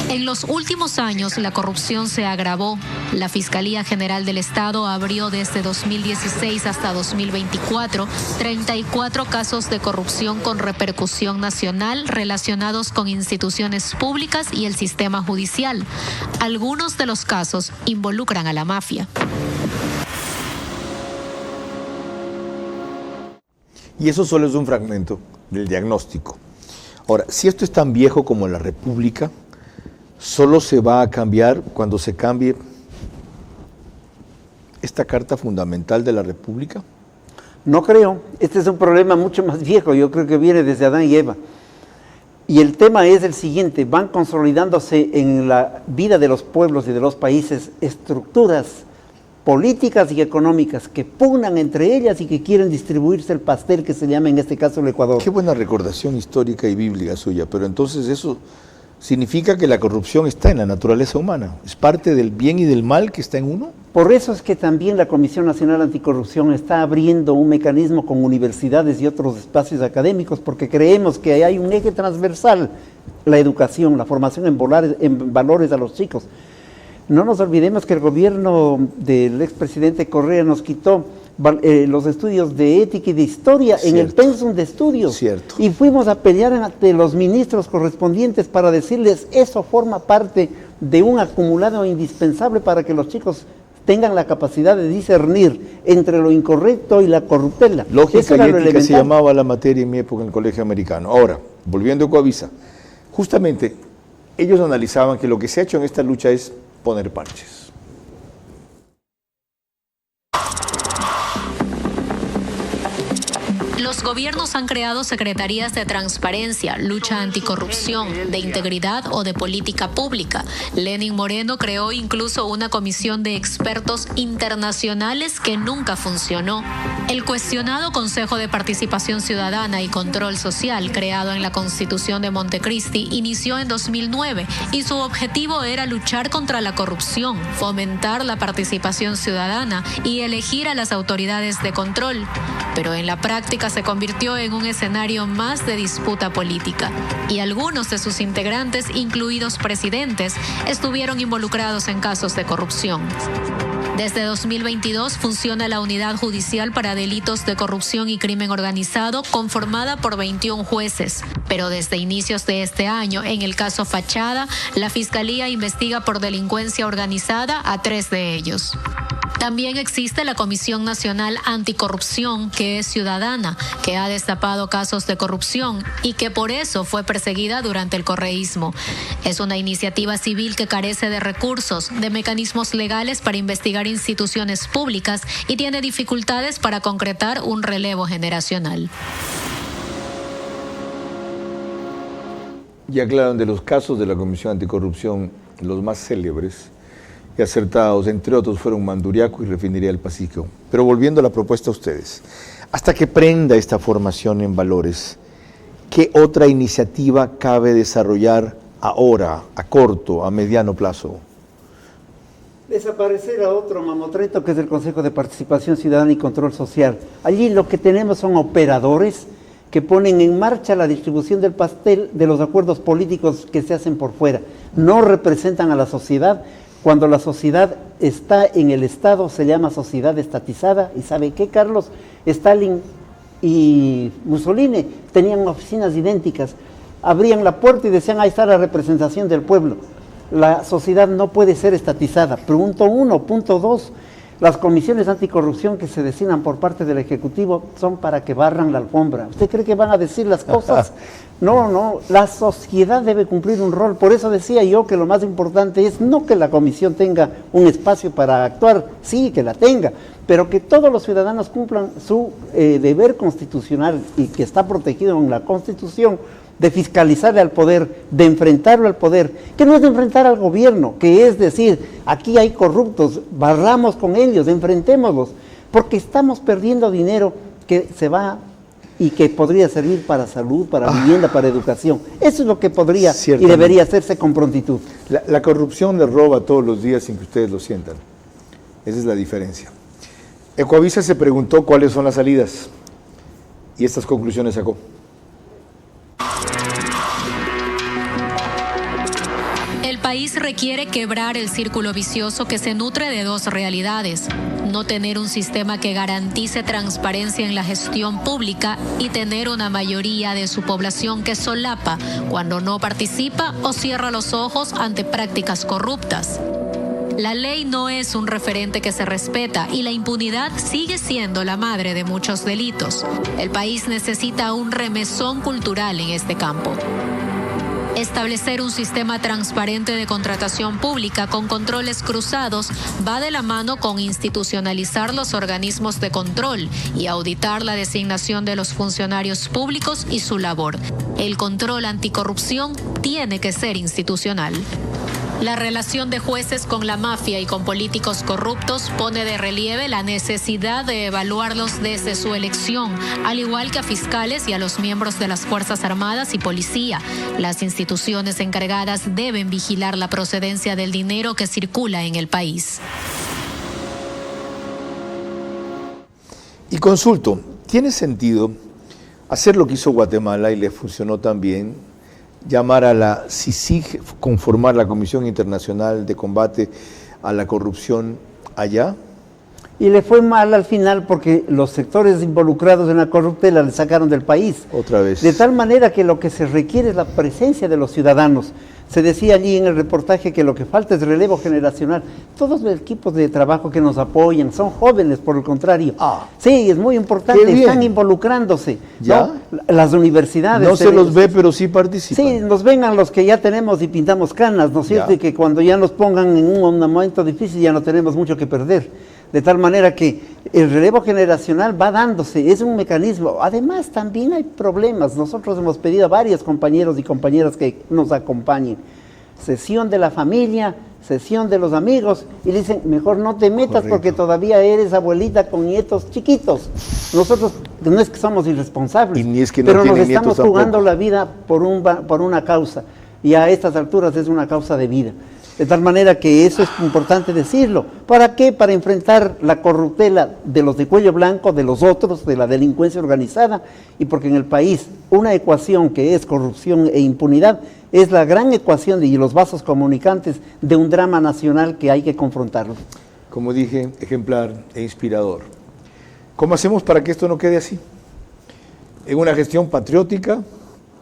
En los últimos años, la corrupción se agravó. La Fiscalía General del Estado abrió desde 2016 hasta 2024 34 casos de corrupción con repercusión nacional relacionados con instituciones públicas y el sistema judicial. Algunos de los casos involucran a la mafia. Y eso solo es un fragmento del diagnóstico. Ahora, si esto es tan viejo como la República, solo se va a cambiar cuando se cambie esta Carta Fundamental de la República. No creo. Este es un problema mucho más viejo. Yo creo que viene desde Adán y Eva. Y el tema es el siguiente. Van consolidándose en la vida de los pueblos y de los países estructuras políticas y económicas que pugnan entre ellas y que quieren distribuirse el pastel que se llama en este caso el Ecuador. Qué buena recordación histórica y bíblica suya, pero entonces eso significa que la corrupción está en la naturaleza humana, es parte del bien y del mal que está en uno. Por eso es que también la Comisión Nacional Anticorrupción está abriendo un mecanismo con universidades y otros espacios académicos porque creemos que hay un eje transversal, la educación, la formación en valores a los chicos. No nos olvidemos que el gobierno del expresidente Correa nos quitó los estudios de ética y de historia en el pensum de estudios. Cierto. Y fuimos a pelear ante los ministros correspondientes para decirles eso forma parte de un acumulado indispensable para que los chicos tengan la capacidad de discernir entre lo incorrecto y la corruptela. Lógica y ética se llamaba la materia en mi época en el colegio americano. Ahora, volviendo a Ecoavisa, justamente ellos analizaban que lo que se ha hecho en esta lucha es poner parches. Los Los gobiernos han creado secretarías de transparencia, lucha anticorrupción, de integridad o de política pública. Lenín Moreno creó incluso una comisión de expertos internacionales que nunca funcionó. El cuestionado Consejo de Participación Ciudadana y Control Social, creado en la Constitución de Montecristi, inició en 2009 y su objetivo era luchar contra la corrupción, fomentar la participación ciudadana y elegir a las autoridades de control. Pero en la práctica se convirtió en un escenario más de disputa política y algunos de sus integrantes, incluidos presidentes, estuvieron involucrados en casos de corrupción. Desde 2022 funciona la Unidad Judicial para Delitos de Corrupción y Crimen Organizado, conformada por 21 jueces. Pero desde inicios de este año, en el caso Fachada, la Fiscalía investiga por delincuencia organizada a 3 de ellos. También existe la Comisión Nacional Anticorrupción, que es ciudadana, que ha destapado casos de corrupción y que por eso fue perseguida durante el correísmo. Es una iniciativa civil que carece de recursos, de mecanismos legales para investigar instituciones públicas y tiene dificultades para concretar un relevo generacional. Ya aclaran de los casos de la Comisión Anticorrupción, los más célebres y acertados, entre otros, fueron Manduriaco y Refinería del Pacífico. Pero volviendo a la propuesta a ustedes, hasta que prenda esta formación en valores, ¿qué otra iniciativa cabe desarrollar ahora, a corto, a mediano plazo? Desaparecer a otro mamotreto que es el Consejo de Participación Ciudadana y Control Social. Allí lo que tenemos son operadores que ponen en marcha la distribución del pastel de los acuerdos políticos que se hacen por fuera. No representan a la sociedad. Cuando la sociedad está en el Estado se llama sociedad estatizada. ¿Y sabe qué, Carlos? Stalin y Mussolini tenían oficinas idénticas. Abrían la puerta y decían, ahí está la representación del pueblo. La sociedad no puede ser estatizada. Punto 1. Punto 2. Las comisiones anticorrupción que se designan por parte del Ejecutivo son para que barran la alfombra. ¿Usted cree que van a decir las cosas? No, la sociedad debe cumplir un rol. Por eso decía yo que lo más importante es no que la comisión tenga un espacio para actuar, sí, que la tenga, pero que todos los ciudadanos cumplan su deber constitucional y que está protegido en la Constitución, de fiscalizarle al poder, de enfrentarlo al poder, que no es de enfrentar al gobierno, que es decir, aquí hay corruptos, barramos con ellos, enfrentémoslos, porque estamos perdiendo dinero que se va y que podría servir para salud, para vivienda, para educación. Eso es lo que podría y debería hacerse con prontitud. La corrupción les roba todos los días sin que ustedes lo sientan. Esa es la diferencia. Ecoavisa se preguntó cuáles son las salidas y estas conclusiones sacó. El país requiere quebrar el círculo vicioso que se nutre de dos realidades: no tener un sistema que garantice transparencia en la gestión pública y tener una mayoría de su población que solapa cuando no participa o cierra los ojos ante prácticas corruptas. La ley no es un referente que se respeta y la impunidad sigue siendo la madre de muchos delitos. El país necesita un remesón cultural en este campo. Establecer un sistema transparente de contratación pública con controles cruzados va de la mano con institucionalizar los organismos de control y auditar la designación de los funcionarios públicos y su labor. El control anticorrupción tiene que ser institucional. La relación de jueces con la mafia y con políticos corruptos pone de relieve la necesidad de evaluarlos desde su elección, al igual que a fiscales y a los miembros de las Fuerzas Armadas y Policía. Las instituciones encargadas deben vigilar la procedencia del dinero que circula en el país. Y consulto, ¿tiene sentido hacer lo que hizo Guatemala y le funcionó tan bien? Llamar a la CICIG, conformar la Comisión Internacional de Combate a la Corrupción allá. Y le fue mal al final porque los sectores involucrados en la corruptela le sacaron del país. Otra vez. De tal manera que lo que se requiere es la presencia de los ciudadanos. Se decía allí en el reportaje que lo que falta es relevo generacional. Todos los equipos de trabajo que nos apoyan son jóvenes, por el contrario. Sí, es muy importante, están involucrándose. ¿Ya? ¿No? Las universidades. No se los ve, pero sí participan. Sí, nos vengan los que ya tenemos y pintamos canas, ¿no es cierto? Y que cuando ya nos pongan en un momento difícil ya no tenemos mucho que perder. De tal manera que el relevo generacional va dándose, es un mecanismo. Además, también hay problemas. Nosotros hemos pedido a varios compañeros y compañeras que nos acompañen. Sesión de la familia, sesión de los amigos, y dicen, mejor no te metas. Correcto. Porque todavía eres abuelita con nietos chiquitos. Nosotros no es que somos irresponsables, y ni es que no pero nos estamos jugando la vida por una causa, y a estas alturas es una causa de vida. De tal manera que eso es importante decirlo. ¿Para qué? Para enfrentar la corruptela de los de cuello blanco, de los otros, de la delincuencia organizada, y porque en el país una ecuación que es corrupción e impunidad es la gran ecuación y los vasos comunicantes de un drama nacional que hay que confrontarlo. Como dije, ejemplar e inspirador. ¿Cómo hacemos para que esto no quede así? En una gestión patriótica,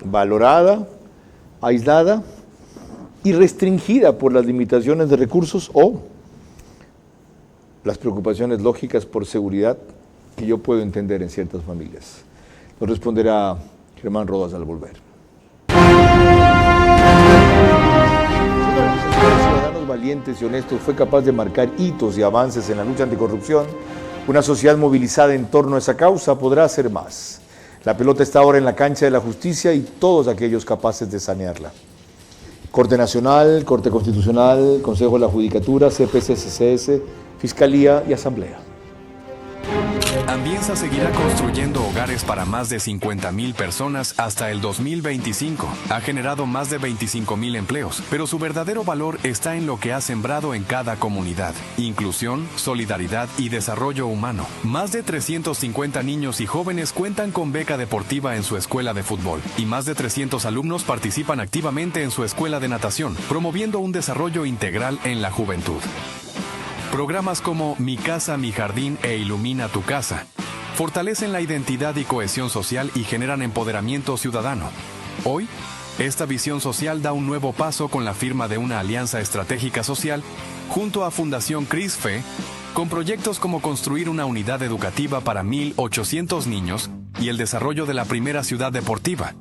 valorada, aislada y restringida por las limitaciones de recursos o las preocupaciones lógicas por seguridad que yo puedo entender en ciertas familias. Nos responderá Germán Rodas al volver. Ciudadanos valientes y honestos fue capaz de marcar hitos y avances en la lucha anticorrupción. Una sociedad movilizada en torno a esa causa podrá hacer más. La pelota está ahora en la cancha de la justicia y todos aquellos capaces de sanearla. Corte Nacional, Corte Constitucional, Consejo de la Judicatura, CPC-CCS, Fiscalía y Asamblea. Ambienza seguirá construyendo hogares para más de 50,000 personas hasta el 2025. Ha generado más de 25,000 empleos, pero su verdadero valor está en lo que ha sembrado en cada comunidad. Inclusión, solidaridad y desarrollo humano. Más de 350 niños y jóvenes cuentan con beca deportiva en su escuela de fútbol y más de 300 alumnos participan activamente en su escuela de natación, promoviendo un desarrollo integral en la juventud. Programas como Mi Casa, Mi Jardín e Ilumina tu Casa fortalecen la identidad y cohesión social y generan empoderamiento ciudadano. Hoy, esta visión social da un nuevo paso con la firma de una alianza estratégica social junto a Fundación CRISFE, con proyectos como construir una unidad educativa para 1,800 niños y el desarrollo de la primera ciudad deportiva,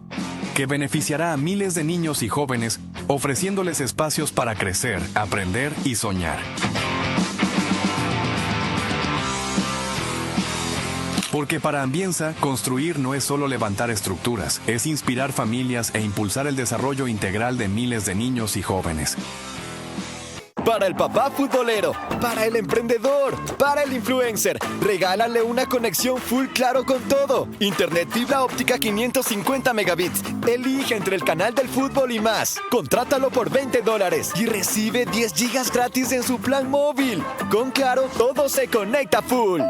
que beneficiará a miles de niños y jóvenes, ofreciéndoles espacios para crecer, aprender y soñar. Porque para Ambienza, construir no es solo levantar estructuras, es inspirar familias e impulsar el desarrollo integral de miles de niños y jóvenes. Para el papá futbolero, para el emprendedor, para el influencer, regálale una conexión full claro con todo. Internet fibra óptica 550 megabits. Elige entre el canal del fútbol y más. Contrátalo por $20 y recibe 10 gigas gratis en su plan móvil. Con Claro, todo se conecta full.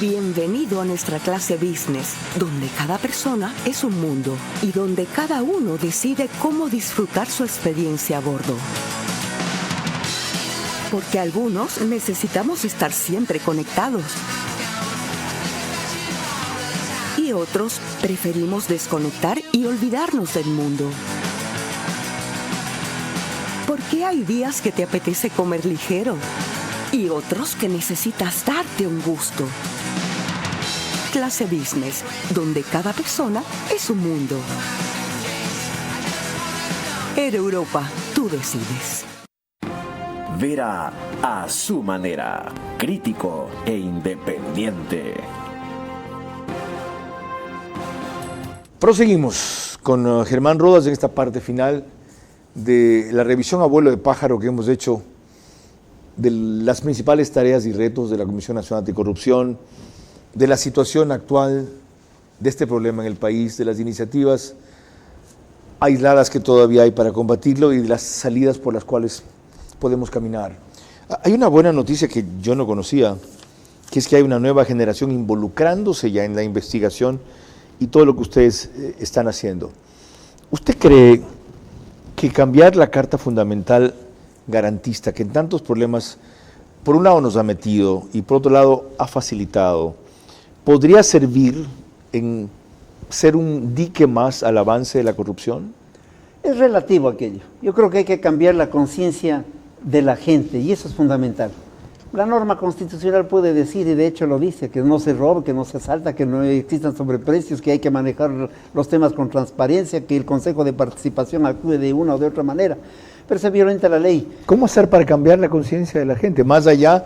Bienvenido a nuestra clase business, donde cada persona es un mundo y donde cada uno decide cómo disfrutar su experiencia a bordo. Porque algunos necesitamos estar siempre conectados y otros preferimos desconectar y olvidarnos del mundo. Porque hay días que te apetece comer ligero y otros que necesitas darte un gusto. Clase Business, donde cada persona es un mundo. Air Europa, tú decides. Vera a su manera, crítico e independiente. Proseguimos con Germán Rodas en esta parte final de la revisión a vuelo de pájaro que hemos hecho de las principales tareas y retos de la Comisión Nacional Anticorrupción, de la situación actual de este problema en el país, de las iniciativas aisladas que todavía hay para combatirlo y de las salidas por las cuales podemos caminar. Hay una buena noticia que yo no conocía, que es que hay una nueva generación involucrándose ya en la investigación y todo lo que ustedes están haciendo. ¿Usted cree que cambiar la Carta Fundamental garantista, que en tantos problemas, por un lado nos ha metido y por otro lado ha facilitado, podría servir en ser un dique más al avance de la corrupción? Es relativo aquello. Yo creo que hay que cambiar la conciencia de la gente y eso es fundamental. La norma constitucional puede decir, y de hecho lo dice, que no se robe, que no se asalta, que no existan sobreprecios, que hay que manejar los temas con transparencia, que el Consejo de Participación actúe de una o de otra manera, pero se violenta la ley. ¿Cómo hacer para cambiar la conciencia de la gente? Más allá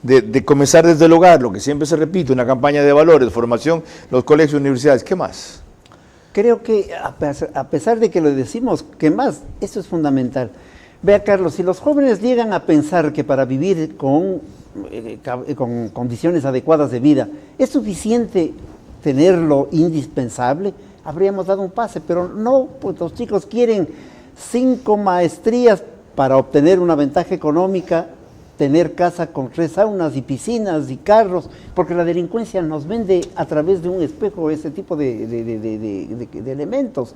de comenzar desde el hogar, lo que siempre se repite, una campaña de valores, formación, los colegios, universidades, ¿qué más? Creo que a pesar de que lo decimos, ¿qué más? Eso es fundamental. Vea, Carlos, si los jóvenes llegan a pensar que para vivir con condiciones adecuadas de vida es suficiente tener lo indispensable, habríamos dado un pase, pero no, pues los chicos quieren 5 maestrías para obtener una ventaja económica, tener casa con 3 saunas y piscinas y carros, porque la delincuencia nos vende a través de un espejo ese tipo de elementos.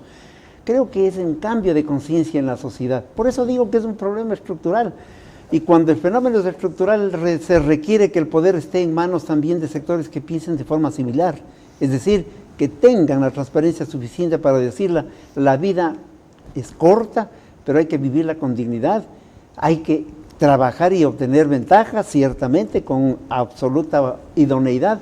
Creo que es un cambio de conciencia en la sociedad. Por eso digo que es un problema estructural. Y cuando el fenómeno es estructural, se requiere que el poder esté en manos también de sectores que piensen de forma similar. Es decir, que tengan la transparencia suficiente para decirla, la vida es corta, pero hay que vivirla con dignidad, hay que trabajar y obtener ventajas, ciertamente, con absoluta idoneidad,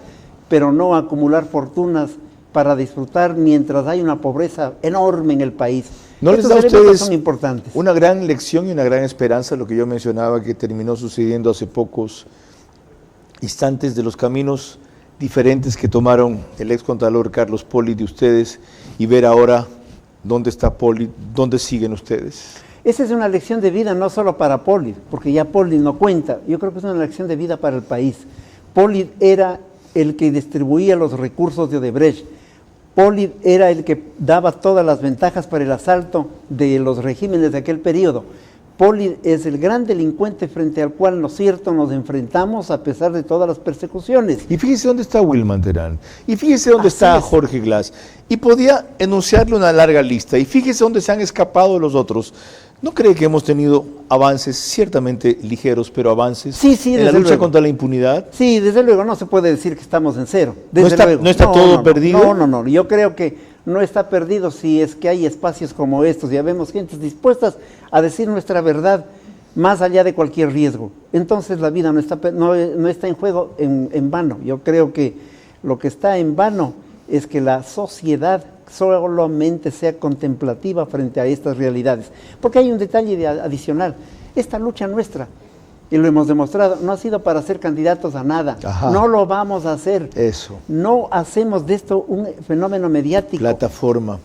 pero no acumular fortunas para disfrutar mientras hay una pobreza enorme en el país. ¿No les Estos da a elementos ustedes son importantes. una gran lección y una gran esperanza, lo que yo mencionaba que terminó sucediendo hace pocos instantes, de los caminos diferentes que tomaron el excontralor Carlos Poli de ustedes, y ver ahora dónde está Poli, dónde siguen ustedes? Esa es una lección de vida no solo para Poli, porque ya Poli no cuenta. Yo creo que es una lección de vida para el país. Poli era el que distribuía los recursos de Odebrecht. Poli era el que daba todas las ventajas para el asalto de los regímenes de aquel periodo. Poli es el gran delincuente frente al cual, ¿no es cierto?, nos enfrentamos a pesar de todas las persecuciones. Y fíjese dónde está Wilman Terán, y fíjese dónde está Jorge Glass, y podía enunciarle una larga lista, y fíjese dónde se han escapado los otros. ¿No cree que hemos tenido avances, ciertamente ligeros, pero avances en la lucha contra la impunidad? Sí, desde luego, no se puede decir que estamos en cero. ¿No está todo perdido? No, yo creo que no está perdido si es que hay espacios como estos, ya vemos gentes dispuestas a decir nuestra verdad más allá de cualquier riesgo. Entonces la vida no está en juego en vano. Yo creo que lo que está en vano es que la sociedad solamente sea contemplativa frente a estas realidades. Porque hay un detalle adicional. Esta lucha nuestra, y lo hemos demostrado, no ha sido para ser candidatos a nada. Ajá. No lo vamos a hacer. Eso. No hacemos de esto un fenómeno mediático. Plataforma.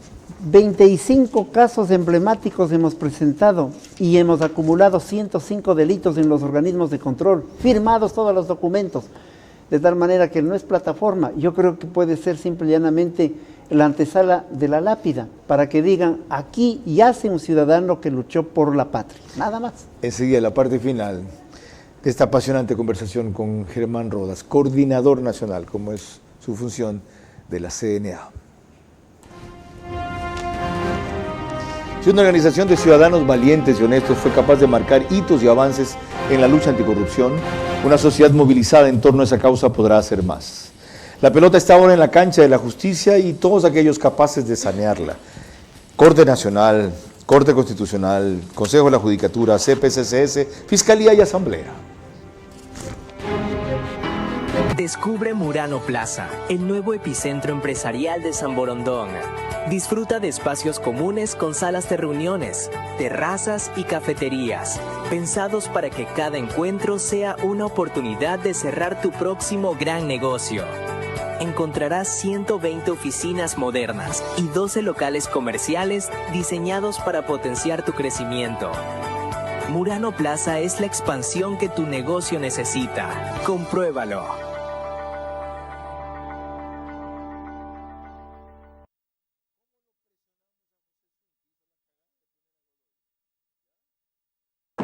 25 casos emblemáticos hemos presentado y hemos acumulado 105 delitos en los organismos de control, firmados todos los documentos, de tal manera que no es plataforma. Yo creo que puede ser simple y llanamente la antesala de la lápida, para que digan, aquí yace un ciudadano que luchó por la patria, nada más. Enseguida, la parte final de esta apasionante conversación con Germán Rodas, coordinador nacional, como es su función, de la CNA. Si una organización de ciudadanos valientes y honestos fue capaz de marcar hitos y avances en la lucha anticorrupción, una sociedad movilizada en torno a esa causa podrá hacer más. La pelota está ahora en la cancha de la justicia y todos aquellos capaces de sanearla. Corte Nacional, Corte Constitucional, Consejo de la Judicatura, CPCCS, Fiscalía y Asamblea. Descubre Murano Plaza, el nuevo epicentro empresarial de San Borondón. Disfruta de espacios comunes con salas de reuniones, terrazas y cafeterías, pensados para que cada encuentro sea una oportunidad de cerrar tu próximo gran negocio. Encontrarás 120 oficinas modernas y 12 locales comerciales diseñados para potenciar tu crecimiento. Murano Plaza es la expansión que tu negocio necesita. Compruébalo.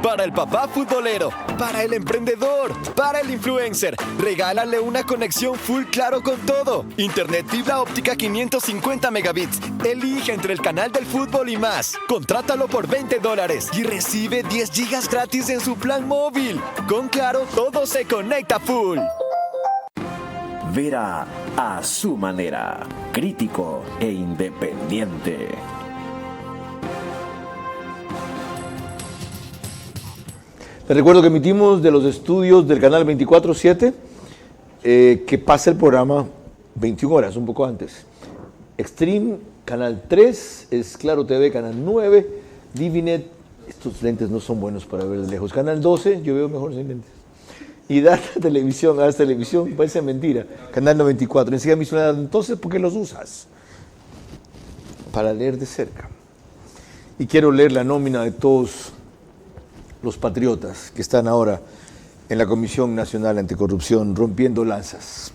Para el papá futbolero, para el emprendedor, para el influencer, regálale una conexión full claro con todo. Internet fibra óptica 550 megabits. Elige entre el canal del fútbol y más. Contrátalo por $20 y recibe 10 gigas gratis en su plan móvil. Con Claro, todo se conecta full. Vera a su manera, crítico e independiente. Les recuerdo que emitimos de los estudios del canal 24/7, que pasa el programa 21 horas, un poco antes. Extreme, canal 3, es Claro TV, canal 9, Divinet, estos lentes no son buenos para ver de lejos. Canal 12, yo veo mejor sin lentes. y dar televisión, parece mentira. Canal 94. Enseguida me hizo una, entonces, ¿por qué los usas? Para leer de cerca. Y quiero leer la nómina de todos los patriotas que están ahora en la Comisión Nacional Anticorrupción rompiendo lanzas.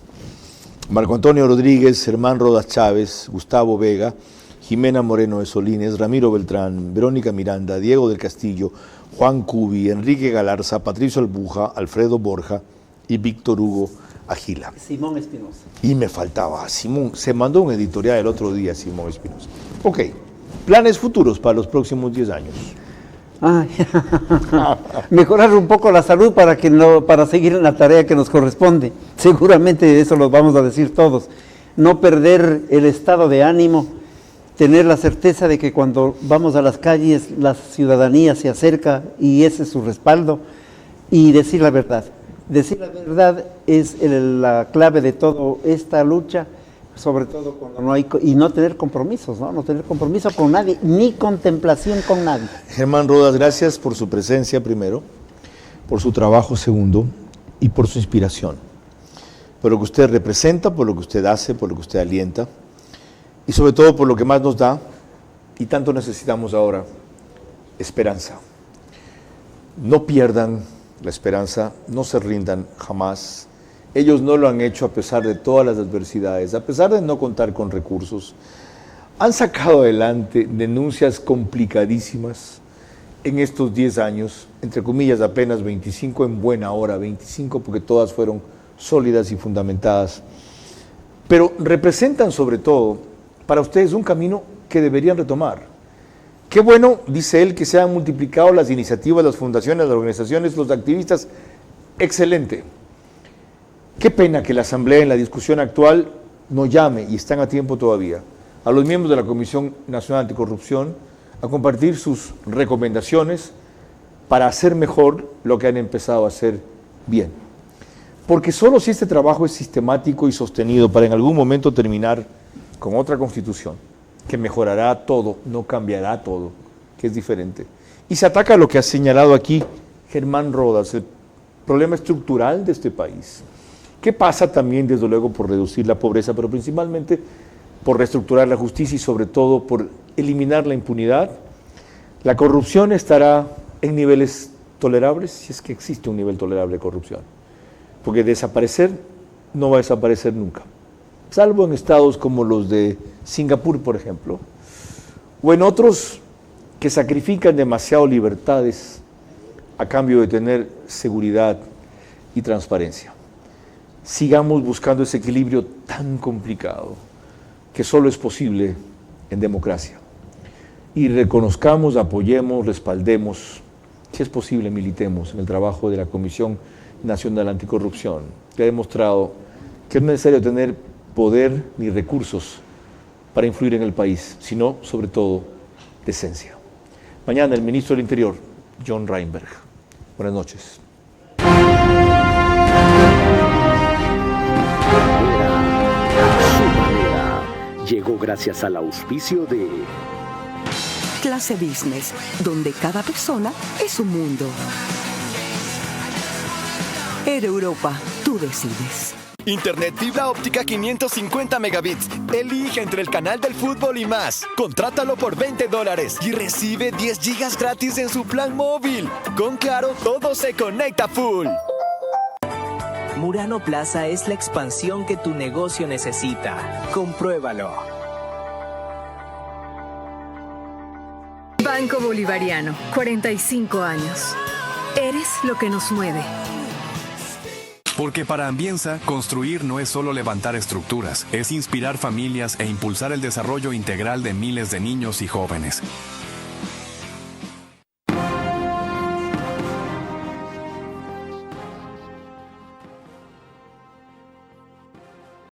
Marco Antonio Rodríguez, Germán Rodas Chávez, Gustavo Vega, Jimena Moreno de Solines, Ramiro Beltrán, Verónica Miranda, Diego del Castillo, Juan Cubi, Enrique Galarza, Patricio Albuja, Alfredo Borja y Víctor Hugo Agila. Simón Espinosa. Y me faltaba Simón. Se mandó un editorial el otro día, Simón Espinosa. Ok, planes futuros para los próximos 10 años. Ay, mejorar un poco la salud para seguir en la tarea que nos corresponde. Seguramente eso lo vamos a decir todos. No perder el estado de ánimo, tener la certeza de que cuando vamos a las calles la ciudadanía se acerca y ese es su respaldo, y decir la verdad. Decir la verdad es la clave de toda esta lucha, sobre todo cuando no hay, y no tener compromisos, ¿no? No tener compromiso con nadie, ni contemplación con nadie. Germán Rodas, gracias por su presencia primero, por su trabajo segundo y por su inspiración. Por lo que usted representa, por lo que usted hace, por lo que usted alienta y sobre todo por lo que más nos da y tanto necesitamos ahora, esperanza. No pierdan la esperanza, no se rindan jamás. Ellos no lo han hecho a pesar de todas las adversidades, a pesar de no contar con recursos. Han sacado adelante denuncias complicadísimas en estos 10 años, entre comillas apenas 25 en buena hora, 25 porque todas fueron sólidas y fundamentadas. Pero representan sobre todo para ustedes un camino que deberían retomar. Qué bueno, dice él, que se han multiplicado las iniciativas, las fundaciones, las organizaciones, los activistas. Excelente. Qué pena que la Asamblea en la discusión actual no llame, y están a tiempo todavía, a los miembros de la Comisión Nacional Anticorrupción a compartir sus recomendaciones para hacer mejor lo que han empezado a hacer bien. Porque solo si este trabajo es sistemático y sostenido para en algún momento terminar con otra Constitución, que mejorará todo, no cambiará todo, que es diferente. Y se ataca lo que ha señalado aquí Germán Rodas, el problema estructural de este país. ¿Qué pasa también, desde luego, por reducir la pobreza, pero principalmente por reestructurar la justicia y sobre todo por eliminar la impunidad? La corrupción estará en niveles tolerables, si es que existe un nivel tolerable de corrupción. Porque desaparecer no va a desaparecer nunca, salvo en estados como los de Singapur, por ejemplo, o en otros que sacrifican demasiado libertades a cambio de tener seguridad y transparencia. Sigamos buscando ese equilibrio tan complicado que solo es posible en democracia. Y reconozcamos, apoyemos, respaldemos, si es posible militemos en el trabajo de la Comisión Nacional Anticorrupción, que ha demostrado que no es necesario tener poder ni recursos para influir en el país, sino sobre todo decencia. Mañana el ministro del Interior, John Reinberg. Buenas noches. Llegó gracias al auspicio de Clase Business, donde cada persona es un mundo. Air Europa, tú decides. Internet fibra óptica 550 megabits. Elige entre el canal del fútbol y más. Contrátalo por $20 y recibe 10 gigas gratis en su plan móvil. Con Claro, todo se conecta full. Murano Plaza es la expansión que tu negocio necesita. Compruébalo. Banco Bolivariano, 45 años. Eres lo que nos mueve. Porque para Ambienza, construir no es solo levantar estructuras, es inspirar familias e impulsar el desarrollo integral de miles de niños y jóvenes.